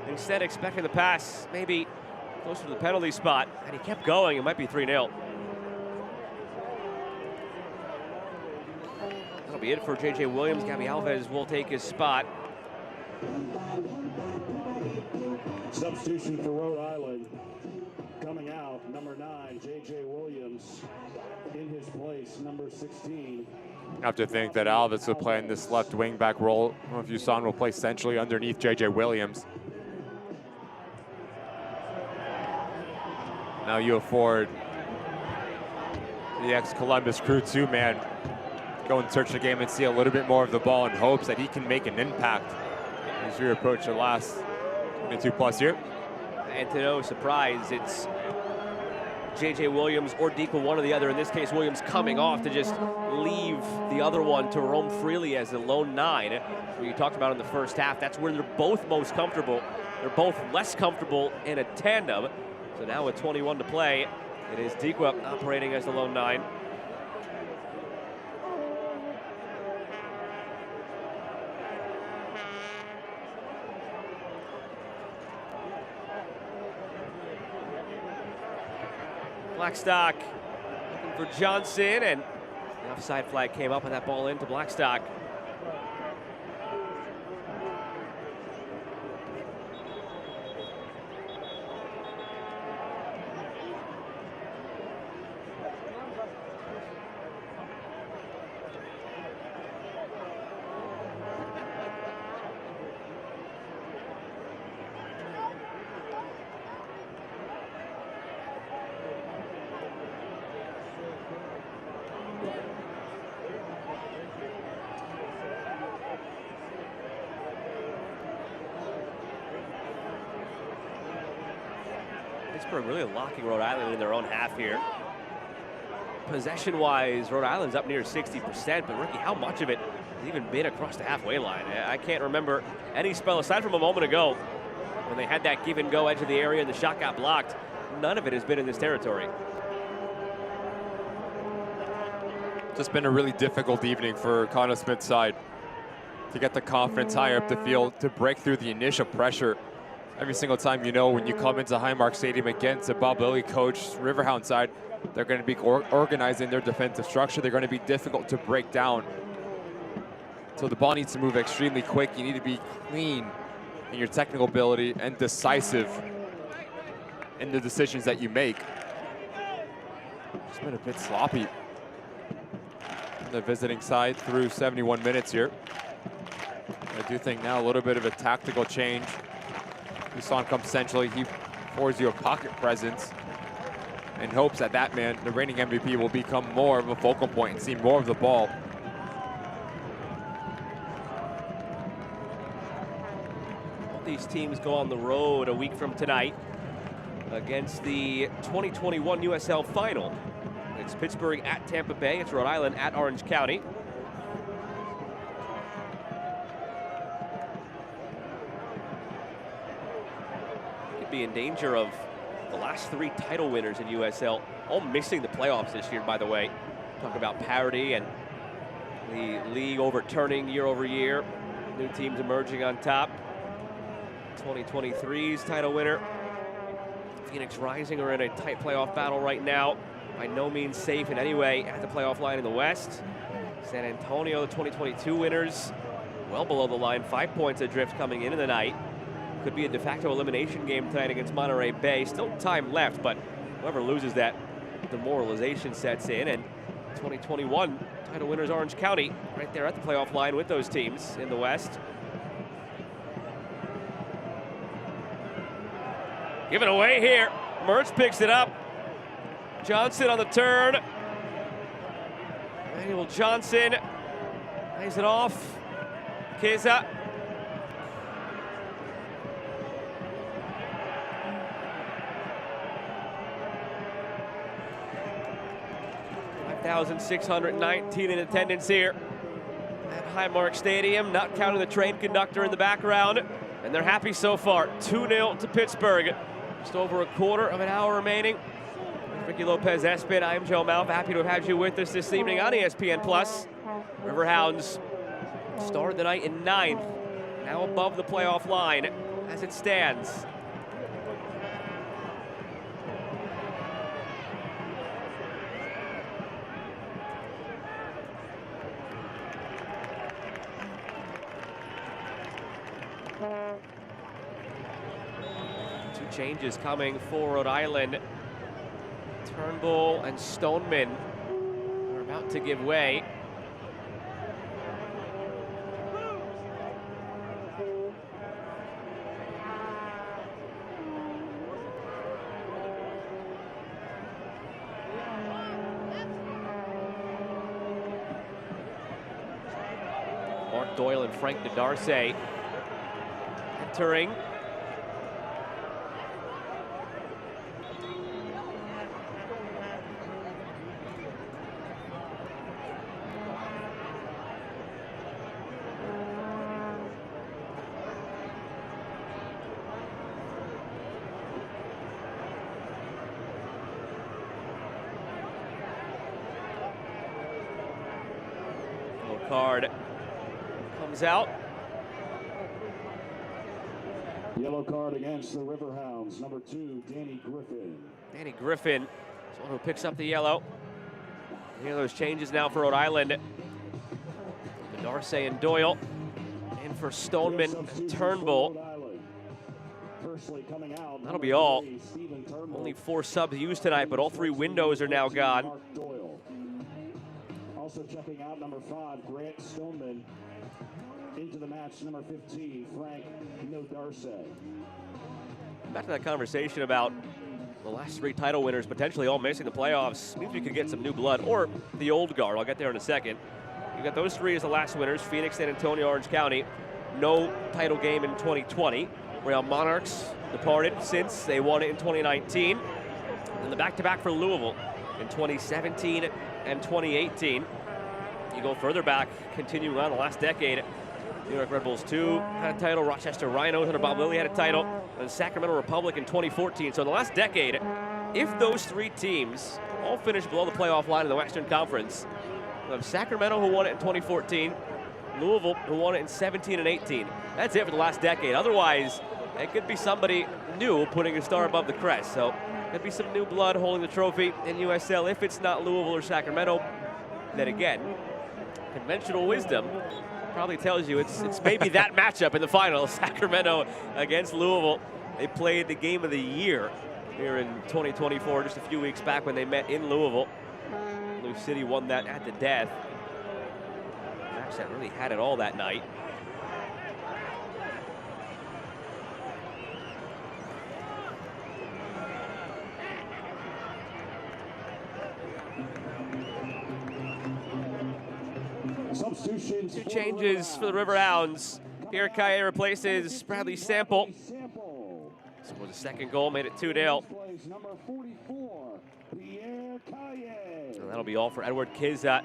Instead expecting the pass maybe closer to the penalty spot. And he kept going. It might be 3-0. That'll be it for J.J. Williams. Gabby Alves will take his spot. Substitution for Rhode Island. Coming out, number 9, J.J. Williams. In his place, number 16. I have to think that Alves will play in this left wing back role. I don't know if Fuson will play centrally underneath J.J. Williams. Now you afford the ex-Columbus Crew 2-man go and search the game and see a little bit more of the ball in hopes that he can make an impact as we approach the last 22 plus year. And to no surprise, it's J.J. Williams or Deepa, one or the other. In this case, Williams coming off to just leave the other one to roam freely as a lone 9. What you talked about in the first half, that's where they're both most comfortable. They're both less comfortable in a tandem. So now with 21 to play, it is Deepa operating as the lone 9. Blackstock looking for Johnson, and the offside flag came up and that ball into Blackstock. Pittsburgh really locking Rhode Island in their own half here. Possession-wise, Rhode Island's up near 60%, but Ricky, how much of it has even been across the halfway line? I can't remember any spell, aside from a moment ago, when they had that give and go edge of the area and the shot got blocked. None of it has been in this territory. Just been a really difficult evening for Connor Smith's side to get the confidence higher up the field, to break through the initial pressure. Every single time, you know, when you come into Highmark Stadium against a Bob Lilly coached Riverhound side, they're going to be organizing their defensive structure. They're going to be difficult to break down. So the ball needs to move extremely quick. You need to be clean in your technical ability and decisive in the decisions that you make. It's been a bit sloppy on the visiting side through 71 minutes here. I do think now a little bit of a tactical change. We saw him come centrally. He affords you a pocket presence and hopes that that man, the reigning MVP, will become more of a focal point and see more of the ball. Both these teams go on the road a week from tonight against the 2021 USL Final. It's Pittsburgh at Tampa Bay. It's Rhode Island at Orange County. In danger of the last 3 title winners in USL all missing the playoffs this year, by the way. Talk about parity and the league overturning year over year. New teams emerging on top. 2023's title winner, Phoenix Rising, are in a tight playoff battle right now. By no means safe in any way at the playoff line in the West. San Antonio, the 2022 winners, well below the line, 5 points adrift coming into the night. Could be a de facto elimination game tonight against Monterey Bay. Still time left, but whoever loses that, demoralization sets in. And 2021 title winners Orange County right there at the playoff line with those teams in the West. Given away here. Mertz picks it up. Johnson on the turn. Emmanuel Johnson lays it off. Keza. 5,619 in attendance here at Highmark Stadium, not counting the train conductor in the background. And they're happy so far. 2-0 to Pittsburgh. Just over a quarter of an hour remaining. Ricky Lopez-Espin, I am Joe Malv. Happy to have had you with us this evening on ESPN+. Riverhounds started the night in 9th, now above the playoff line as it stands. Two changes coming for Rhode Island. Turnbull and Stoneman are about to give way. Mark Doyle and Frank Nadarce entering. card comes out. Yellow card against the Riverhounds, number 2, Danny Griffin. Danny Griffin is one who picks up the yellow. Here those changes now for Rhode Island. Darcy and Doyle. In for Stoneman and Turnbull. That'll be all. Only 4 subs used tonight, but all 3 windows are now gone. Also checking out number 5, Grant Stoneman. Into the match, number 15, Frank Darcy. Back to that conversation about the last 3 title winners potentially all missing the playoffs. Means we could get some new blood, or the old guard. I'll get there in a second. You got those 3 as the last winners: Phoenix, San Antonio, Orange County. No title game in 2020. Real Monarchs departed since they won it in 2019. And the back-to-back for Louisville in 2017 and 2018. You go further back, continuing on the last decade. New York Red Bulls 2 had a title, Rochester Rhinos under Bob Lilly had a title, and Sacramento Republic in 2014. So in the last decade, if those 3 teams all finish below the playoff line in the Western Conference, we have Sacramento, who won it in 2014, Louisville, who won it in 17 and 18. That's it for the last decade. Otherwise, it could be somebody new putting a star above the crest. So could be some new blood holding the trophy in USL. If it's not Louisville or Sacramento, then again, conventional wisdom probably tells you it's maybe that matchup in the final, Sacramento against Louisville. They played the game of the year here in 2024, just a few weeks back when they met in Louisville. Blue City won that at the death. A match that really had it all that night. Substitutions. 2 changes for the Riverhounds. Pierre Caillet replaces Bradley Sample. Scored the second goal, made it 2-0. And that'll be all for Edward Kizat.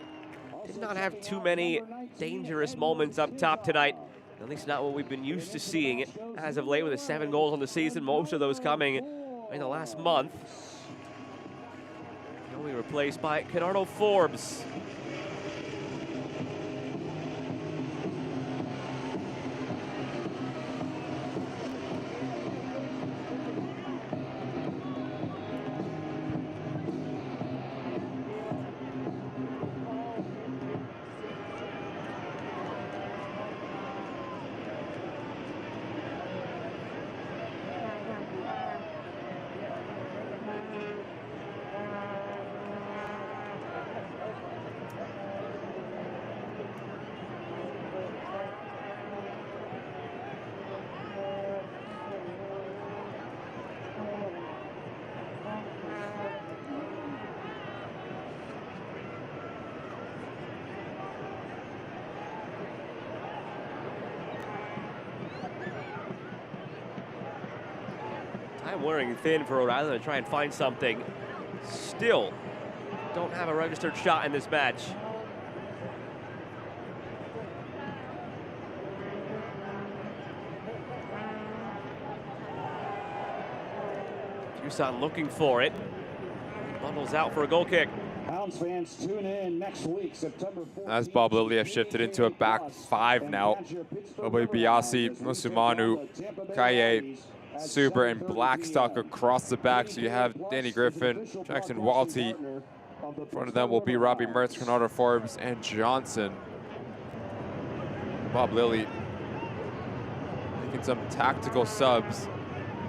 Did not have too many dangerous moments up top tonight. At least not what we've been used to seeing as of late, with the 7 goals on the season, most of those coming in the last month. He'll be replaced by Kenardo Forbes. I'm wearing thin for Rhode Island to try and find something. Still don't have a registered shot in this match. Tucson looking for it. Bundles out for a goal kick. Hounds fans tune in next week, September 4th. As Bob Lilly has shifted into a back 5 now. Biasi, Musumanu, Caillet, Super, and Blackstock across the back. So you have Danny Griffin, Jackson Walty. In front of them will be Robbie Mertz, Kenardo Forbes, and Johnson. Bob Lilly making some tactical subs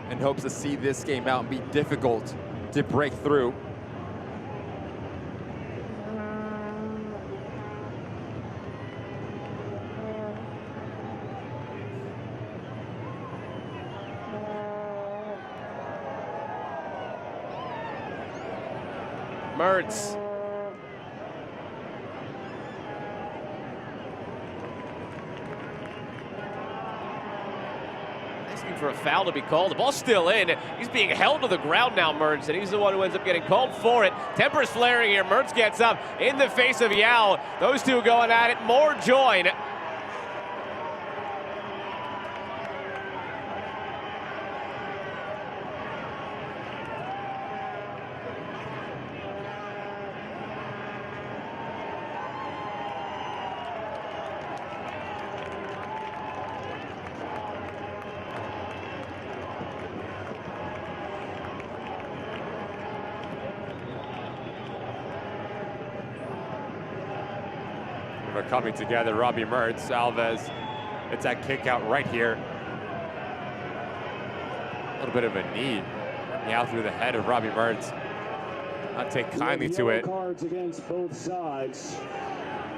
in hopes to see this game out and be difficult to break through. Mertz. Asking for a foul to be called. The ball's still in. He's being held to the ground now, Mertz, and he's the one who ends up getting called for it. Tempers flaring here. Mertz gets up in the face of Yao. Those two going at it. More join. are coming together. Robbie Mertz, Alves. It's that kick out right here. A little bit of a knee. Now through the head of Robbie Mertz. Not take kindly to it. Cards against both sides.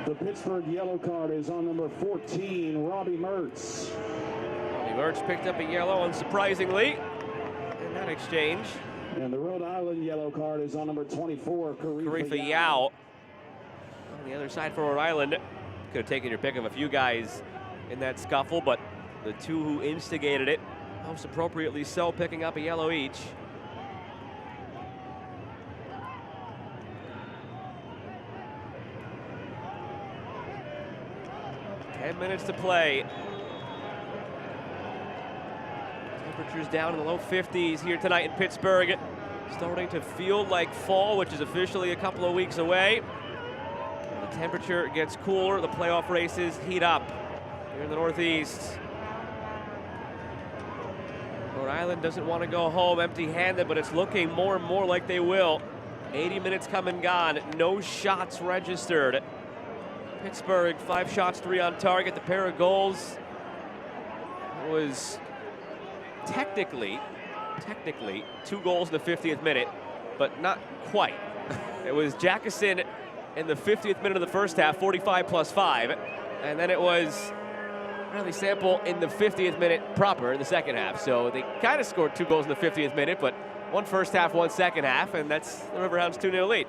The Pittsburgh yellow card is on number 14, Robbie Mertz. Robbie Mertz picked up a yellow, unsurprisingly, in that exchange. And the Rhode Island yellow card is on number 24, Karifa Yao. On the other side for Rhode Island. Could have taken your pick of a few guys in that scuffle, but the two who instigated it, most appropriately so, picking up a yellow each. Minutes to play. Temperatures down in the low 50s here tonight in Pittsburgh. Starting to feel like fall, which is officially a couple of weeks away. When the temperature gets cooler, the playoff races heat up here in the Northeast. Rhode Island doesn't want to go home empty-handed, but it's looking more and more like they will. 80 minutes come and gone, no shots registered. Pittsburgh, 5 shots, 3 on target. The pair of goals was technically 2 goals in the 50th minute, but not quite. It was Jackson in the 50th minute of the first half, 45 plus 5. And then it was Riley Sample in the 50th minute proper in the second half. So they kind of scored 2 goals in the 50th minute, but 1 first half, 1 second half, and that's the Riverhounds' 2-0 lead.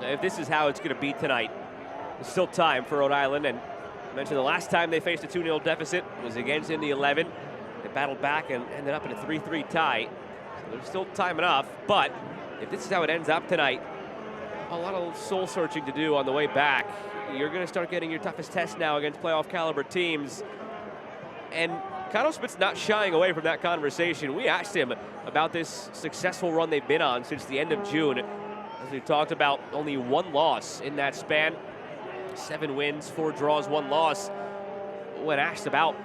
If this is how it's going to be tonight, there's still time for Rhode Island. And I mentioned the last time they faced a 2-0 deficit was against Indy 11. They battled back and ended up in a 3-3 tie. So there's still time enough. But if this is how it ends up tonight, a lot of soul searching to do on the way back. You're going to start getting your toughest test now against playoff caliber teams. And Connell Smith's not shying away from that conversation. We asked him about this successful run they've been on since the end of June. As we talked about, only 1 loss in that span. 7 wins, 4 draws, 1 loss. When asked about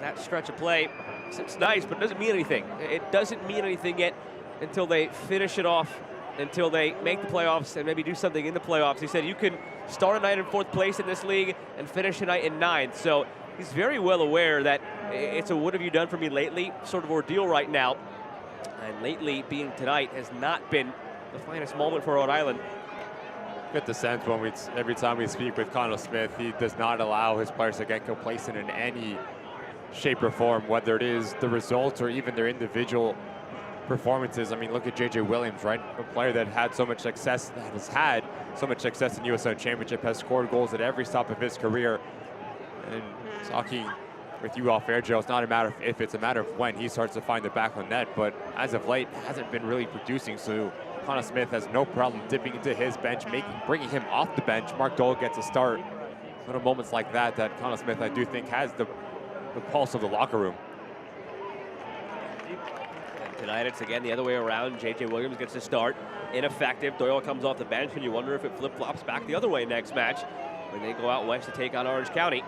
that stretch of play, it's nice, but it doesn't mean anything. It doesn't mean anything yet until they finish it off, until they make the playoffs and maybe do something in the playoffs. He said you can start a night in 4th place in this league and finish a night in 9th. So he's very well aware that it's a what have you done for me lately sort of ordeal right now. And lately, being tonight has not been the finest moment for Rhode Island. Get the sense when every time we speak with Connell Smith, he does not allow his players to get complacent in any shape or form, whether it is the results or even their individual performances. I mean, look at JJ Williams, right? A player that had so much success, that has had so much success in USL Championship, has scored goals at every stop of his career. And talking with you off air, Joe, it's not a matter of if, it's a matter of when he starts to find the back of the net. But as of late, hasn't been really producing. So Connell Smith has no problem dipping into his bench, bringing him off the bench. Mark Dole gets a start. Little moments like that Connell Smith, I do think, has the pulse of the locker room. And tonight it's again the other way around. JJ Williams gets a start, ineffective. Doyle comes off the bench, and you wonder if it flip-flops back the other way next match when they go out west to take on Orange County.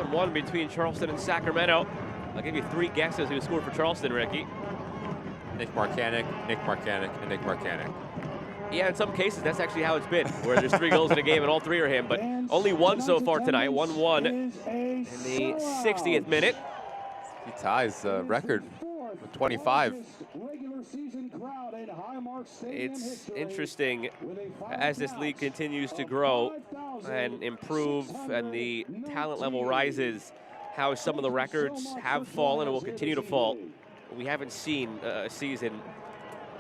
One between Charleston and Sacramento. I'll give you 3 guesses who scored for Charleston, Ricky. Nick Marcanic, and Nick Marcanic. Yeah, in some cases, that's actually how it's been, where there's 3 goals in a game and all 3 are him, but only 1 so far tonight. 1-1 in the 60th minute. He ties the record with 25. It's interesting as this league continues to grow and improve and the talent level rises, how some of the records have fallen and will continue to fall. We haven't seen a season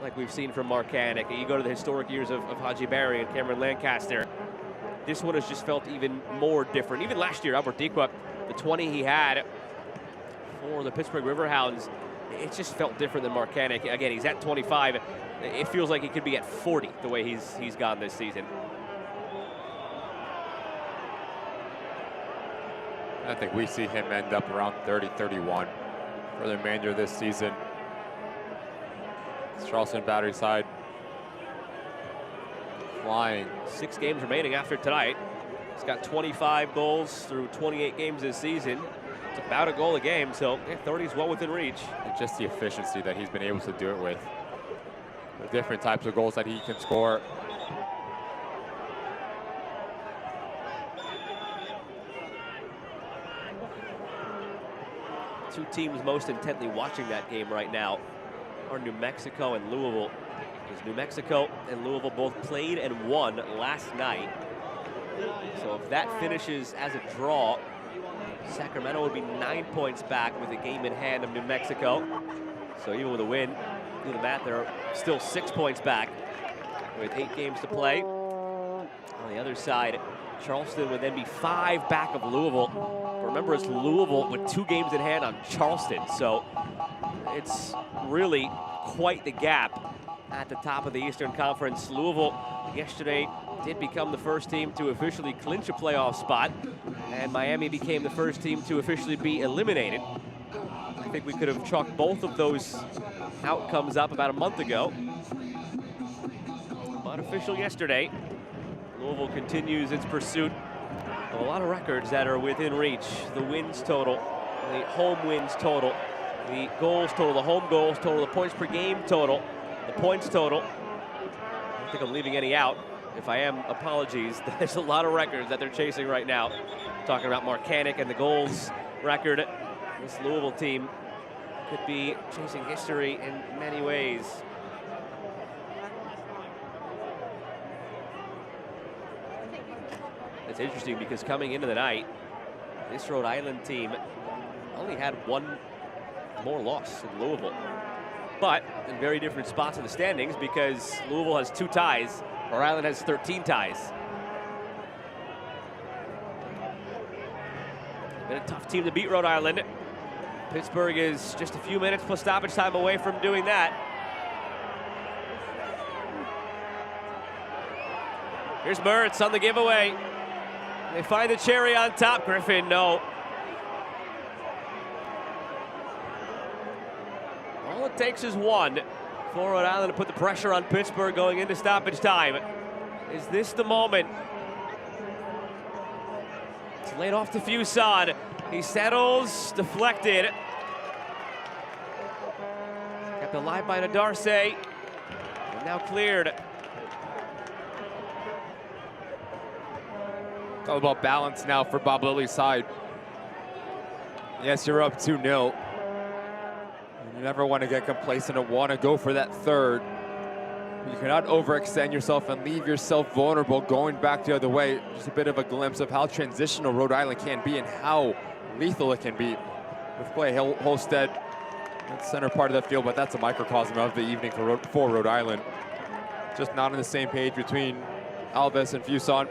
like we've seen from Marcanic. You go to the historic years of Haji Barry and Cameron Lancaster. This one has just felt even more different. Even last year, Albert Dequa, the 20 he had for the Pittsburgh Riverhounds, it just felt different than Marcanic. Again, he's at 25. it feels like he could be at 40 the way he's gone this season. I think we see him end up around 30, 31 for the remainder of this season. Charleston Battery side flying. 6 games remaining after tonight. He's got 25 goals through 28 games this season. It's about a goal a game, so 30 is well within reach. And just the efficiency that he's been able to do it with. The different types of goals that he can score. Two teams most intently watching that game right now are New Mexico and Louisville. Because New Mexico and Louisville both played and won last night. So if that finishes as a draw, Sacramento would be 9 points back with a game in hand of New Mexico. So even with a win, do the math, they're still 6 points back with 8 games to play. On the other side, Charleston would then be 5 back of Louisville. But remember, it's Louisville with 2 games in hand on Charleston. So it's really quite the gap at the top of the Eastern Conference. Louisville yesterday did become the first team to officially clinch a playoff spot, and Miami became the first team to officially be eliminated. I think we could have chalked both of those outcomes up about a month ago, but official yesterday. Louisville continues its pursuit of a lot of records that are within reach. The wins total, the home wins total, the goals total, the home goals total, the points per game total, the points total. I don't think I'm leaving any out. If I am, apologies. There's a lot of records that they're chasing right now. Talking about Marcanic and the goals record. This Louisville team could be chasing history in many ways. It's interesting because coming into the night, this Rhode Island team only had 1 more loss than Louisville. But in very different spots in the standings because Louisville has 2 ties, Rhode Island has 13 ties. Been a tough team to beat, Rhode Island. Pittsburgh is just a few minutes plus stoppage time away from doing that. Here's Mertz on the giveaway. They find the cherry on top. Griffin, no. All it takes is 1 for Rhode Island to put the pressure on Pittsburgh going into stoppage time. Is this the moment? It's laid off to Fuson. He settles, deflected. Kept alive by Darcy. And now cleared. It's all about balance now for Bob Lilly's side. Yes, you're up 2-0. You never want to get complacent and want to go for that third. You cannot overextend yourself and leave yourself vulnerable going back the other way. Just a bit of a glimpse of how transitional Rhode Island can be and how lethal it can be with Clay Holstead at the center part of the field, but that's a microcosm of the evening for Rhode Island. Just not on the same page between Alves and Fuson.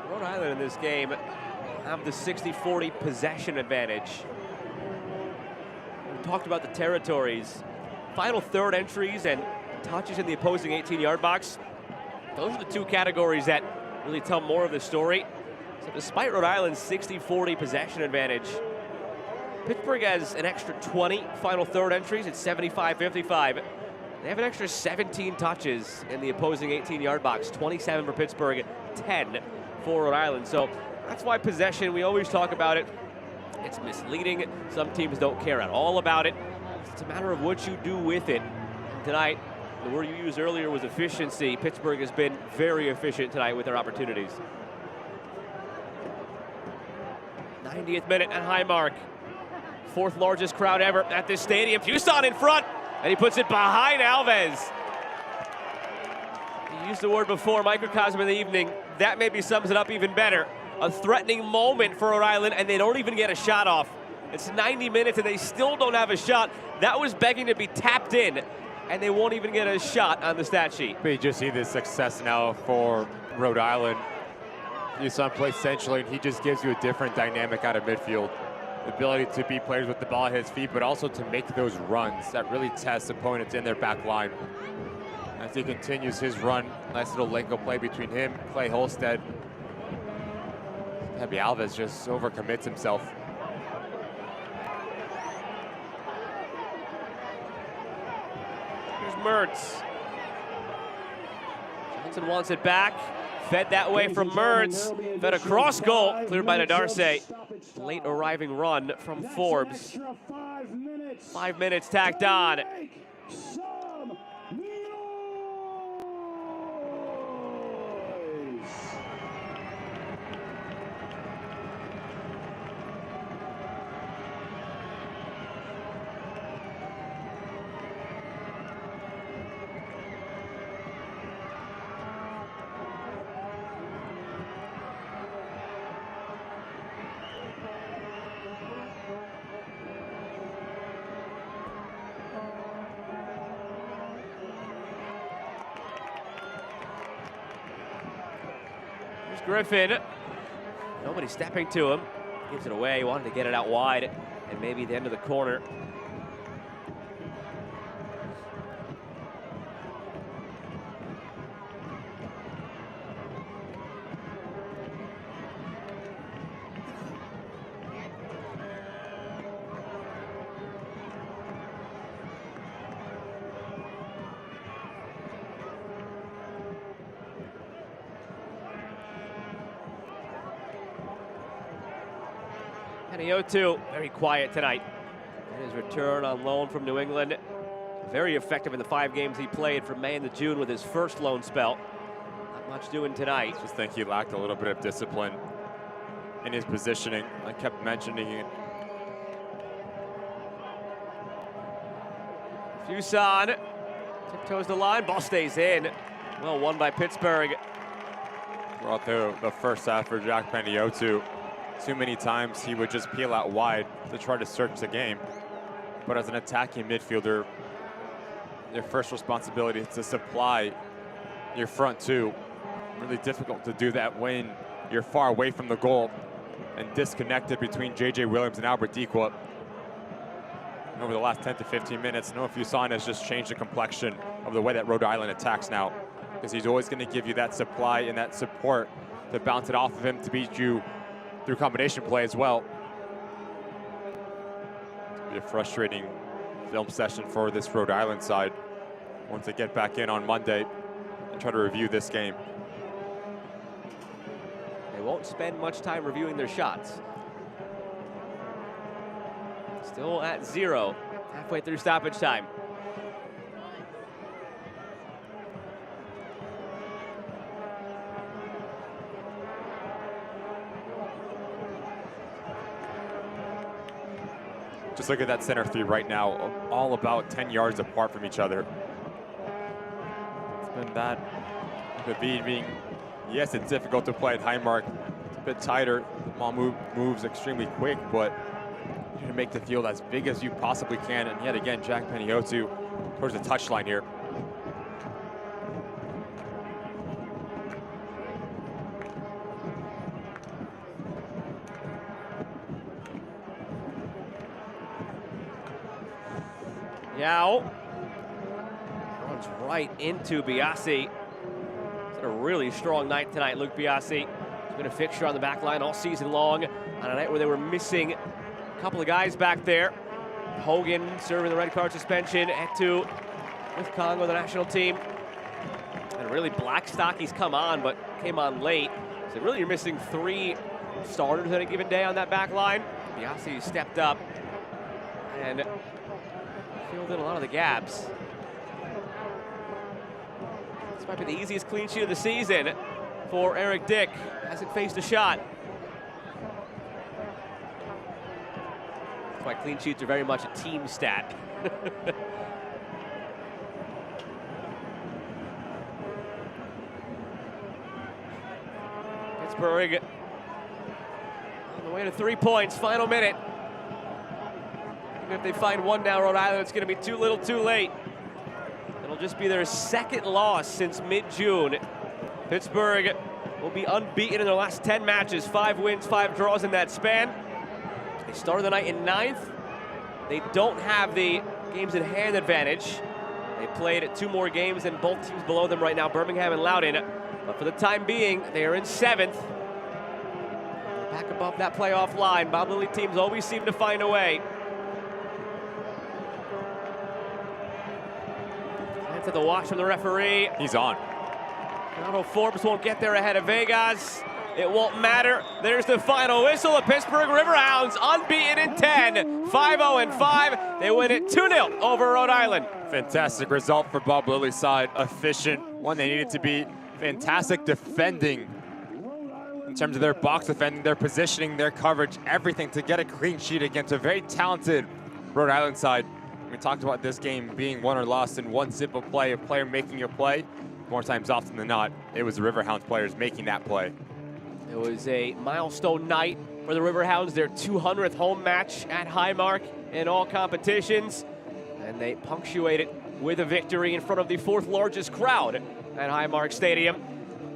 Rhode Island in this game have the 60-40 possession advantage. We talked about the territories. Final third entries and touches in the opposing 18-yard box. Those are the 2 categories that really tell more of the story. So despite Rhode Island's 60-40 possession advantage, Pittsburgh has an extra 20 final third entries. It's 75-55. They have an extra 17 touches in the opposing 18-yard box. 27 for Pittsburgh, 10 for Rhode Island. So that's why possession, we always talk about it. It's misleading. Some teams don't care at all about it. It's a matter of what you do with it. Tonight, the word you used earlier was efficiency. Pittsburgh has been very efficient tonight with their opportunities. 90th minute at Highmark. 4th largest crowd ever at this stadium. Fuson in front, and he puts it behind Alves. He used the word before, microcosm of the evening. That maybe sums it up even better. A threatening moment for Rhode Island, and they don't even get a shot off. It's 90 minutes and they still don't have a shot. That was begging to be tapped in, and they won't even get a shot on the stat sheet. But you just see the success now for Rhode Island. You saw him play centrally, and he just gives you a different dynamic out of midfield. The ability to beat players with the ball at his feet, but also to make those runs that really test opponents in their back line. As he continues his run, nice little link-up play between him, Clay Holstead. Heavy Alves just overcommits himself. Here's Mertz. Johnson wants it back. Fed that way from Mertz. Fed across goal. Cleared by Nadarce. Late arriving run from Forbes. 5 minutes tacked on. Griffin, nobody stepping to him, gives it away. He wanted to get it out wide and maybe the end of the corner. Yotu, very quiet tonight. In his return on loan from New England, very effective in the 5 games he played from May into June with his first loan spell. Not much doing tonight. Just think he lacked a little bit of discipline in his positioning. I kept mentioning it. Fuson tiptoes the line, ball stays in. Well won by Pittsburgh. Throughout the first half for Jack Peniotu. Too many times he would just peel out wide to try to search the game. But as an attacking midfielder, your first responsibility is to supply your front two. Really difficult to do that when you're far away from the goal and disconnected between J.J. Williams and Albert Dequa. Over the last 10 to 15 minutes, Noah Fuson has just changed the complexion of the way that Rhode Island attacks now, because he's always going to give you that supply and that support to bounce it off of him to beat you through combination play as well. It'll be a frustrating film session for this Rhode Island side once they get back in on Monday and try to review this game. They won't spend much time reviewing their shots. Still at 0, halfway through stoppage time. Just look at that center three right now, all about 10 yards apart from each other. It's been that. The V being, yes, it's difficult to play at Highmark. It's a bit tighter. The ball moves extremely quick, but you're going to make the field as big as you possibly can. And yet again, Jack Peniotu towards the touchline here. Yao runs right into Biasi. It's had a really strong night tonight, Luke Biasi. He's been a fixture on the back line all season long on a night where they were missing a couple of guys back there. Hogan serving the red card suspension, Etu with Congo, the national team. And really Blackstock, he's come on, but came on late. So really you're missing 3 starters on a given day on that back line. Biasi stepped up and filled in a lot of the gaps. This might be the easiest clean sheet of the season for Eric Dick. Hasn't faced a shot. That's why clean sheets are very much a team stat. Pittsburgh on the way to 3 points, final minute. Even if they find one now, Rhode Island, it's going to be too little too late. It'll just be their second loss since mid-June. Pittsburgh will be unbeaten in their last 10 matches, 5 wins, 5 draws in that span. They started the night in 9th. They don't have the games in hand advantage. They played 2 more games than both teams below them right now, Birmingham and Loudoun. But for the time being, they are in 7th. They're back above that playoff line. Bob Lilly teams always seem to find a way. And to the watch from the referee. He's on. Ronaldo Forbes won't get there ahead of Vegas. It won't matter. There's the final whistle. The Pittsburgh Riverhounds unbeaten in 10, 5-0-5. They win it 2-0 over Rhode Island. Fantastic result for Bob Lilly's side. Efficient, one they needed to beat. Fantastic defending in terms of their box defending, their positioning, their coverage, everything to get a clean sheet against a very talented Rhode Island side. We talked about this game being won or lost in one simple play, a player making a play. More times often than not, it was the Riverhounds players making that play. It was a milestone night for the Riverhounds, their 200th home match at Highmark in all competitions. And they punctuated with a victory in front of the 4th largest crowd at Highmark Stadium.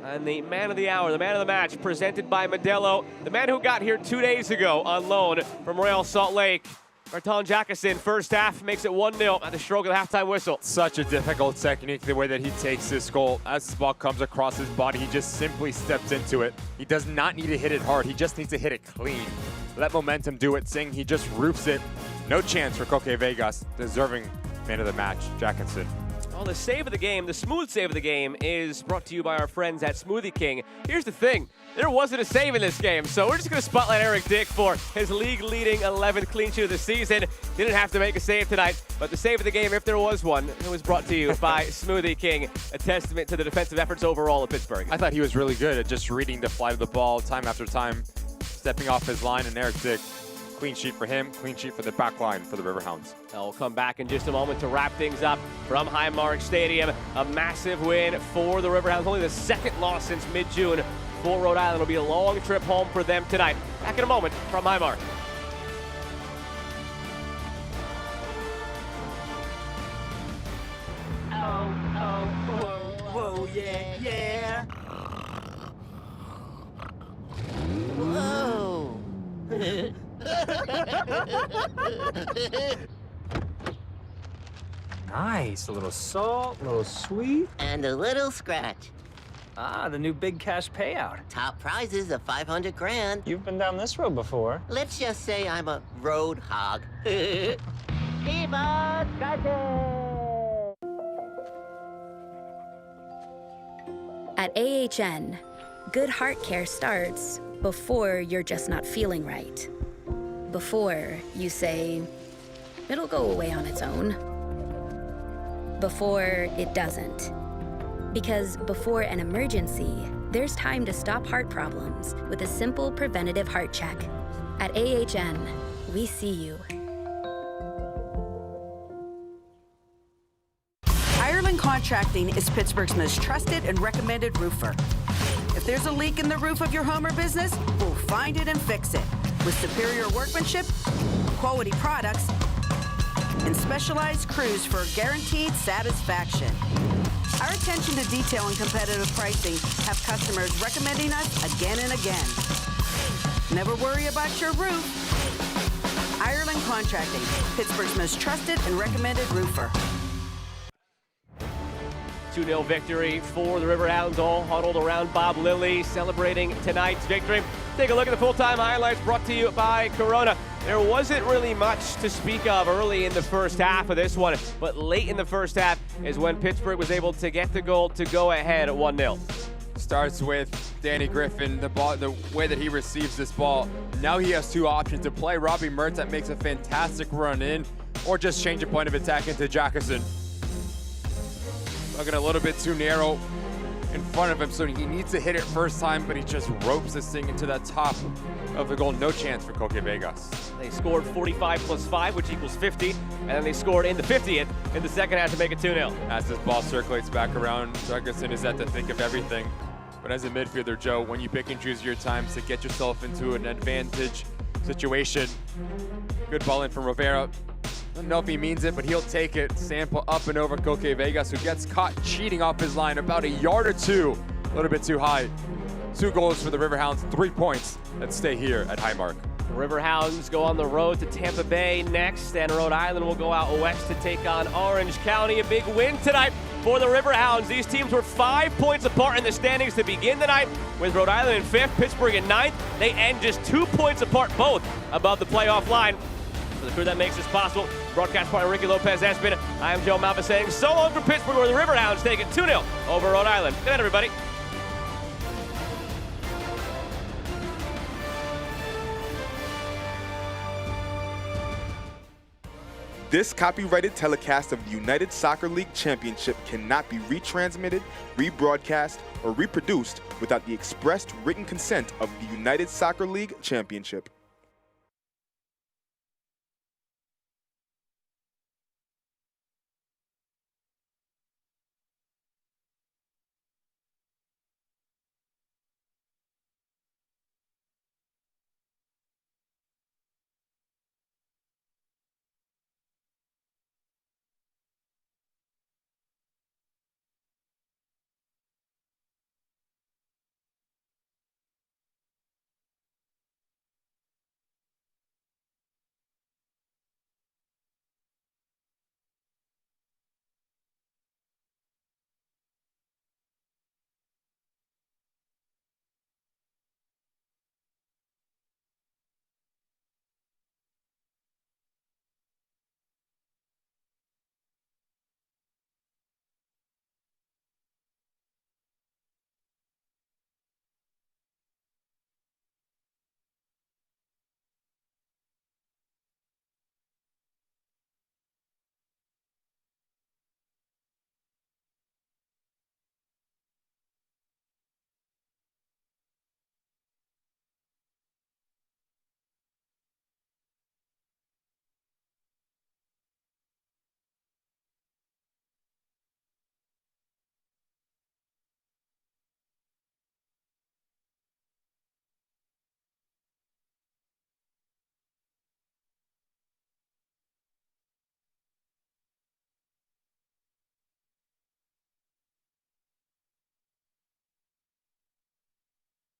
And the man of the hour, the man of the match, presented by Modelo, the man who got here 2 days ago on loan from Royal Salt Lake. Berton Jackson, first half, makes it 1-0 at the stroke of the halftime whistle. Such a difficult technique, the way that he takes this goal. As this ball comes across his body, he just simply steps into it. He does not need to hit it hard. He just needs to hit it clean. Let momentum do it. Singh, he just roofs it. No chance for Koke Vegas, deserving man of the match, Jackson. Well, the save of the game, the smooth save of the game, is brought to you by our friends at Smoothie King. Here's the thing. There wasn't a save in this game, so we're just going to spotlight Eric Dick for his league-leading 11th clean sheet of the season. Didn't have to make a save tonight, but the save of the game, if there was one, it was brought to you by Smoothie King, a testament to the defensive efforts overall of Pittsburgh. I thought he was really good at just reading the flight of the ball time after time, stepping off his line, and Eric Dick, clean sheet for him, clean sheet for the back line for the Riverhounds. I'll come back in just a moment to wrap things up from Highmark Stadium. A massive win for the Riverhounds, only the 2nd loss since mid-June for Rhode Island. It'll be a long trip home for them tonight. Back in a moment from Highmark. Whoa, yeah. Whoa. Nice. A little salt, a little sweet. And a little scratch. Ah, the new big cash payout. Top prizes of 500 grand. You've been down this road before. Let's just say I'm a road hog. Keep on scratching! At AHN, good heart care starts before you're just not feeling right. Before you say, it'll go away on its own. Before it doesn't. Because before an emergency, there's time to stop heart problems with a simple preventative heart check. At AHN, we see you. Ireland Contracting is Pittsburgh's most trusted and recommended roofer. If there's a leak in the roof of your home or business, we'll find it and fix it. With superior workmanship, quality products, and specialized crews for guaranteed satisfaction. Our attention to detail and competitive pricing have customers recommending us again and again. Never worry about your roof. Ireland Contracting, Pittsburgh's most trusted and recommended roofer. 2-0 victory for the Riverhounds, all huddled around Bob Lilly, celebrating tonight's victory. Take a look at the full-time highlights brought to you by Corona. There wasn't really much to speak of early in the first half of this one, but late in the first half is when Pittsburgh was able to get the goal to go ahead at 1-0. Starts with Danny Griffin, the way that he receives this ball. Now he has 2 options to play Robbie Mertz that makes a fantastic run in, or just change a point of attack into Jackson. Looking a little bit too narrow in front of him, so he needs to hit it first time, but he just ropes this thing into the top of the goal. No chance for Koke Vegas. They scored 45 plus 5, which equals 50, and then they scored in the 50th in the second half to make it 2-0. As this ball circulates back around, Jackson is at the thick of everything. But as a midfielder, Joe, when you pick and choose your times to get yourself into an advantage situation, good ball in from Rivera, Don't know if he means it, but he'll take it. Sample up and over Koke Vegas, who gets caught cheating off his line about a yard or two. A little bit too high. 2 goals for the Riverhounds, 3 points that stay here at Highmark. Riverhounds go on the road to Tampa Bay next, and Rhode Island will go out west to take on Orange County. A big win tonight for the Riverhounds. These teams were 5 points apart in the standings to begin the night, with Rhode Island in 5th, Pittsburgh in 9th. They end just 2 points apart, both above the playoff line. For the crew that makes this possible, broadcast partner Ricky Lopez-Espin, I am Joe Malva saying so long from Pittsburgh, where the Riverhounds take it 2-0 over Rhode Island. Good night, everybody. This copyrighted telecast of the United Soccer League Championship cannot be retransmitted, rebroadcast, or reproduced without the expressed written consent of the United Soccer League Championship.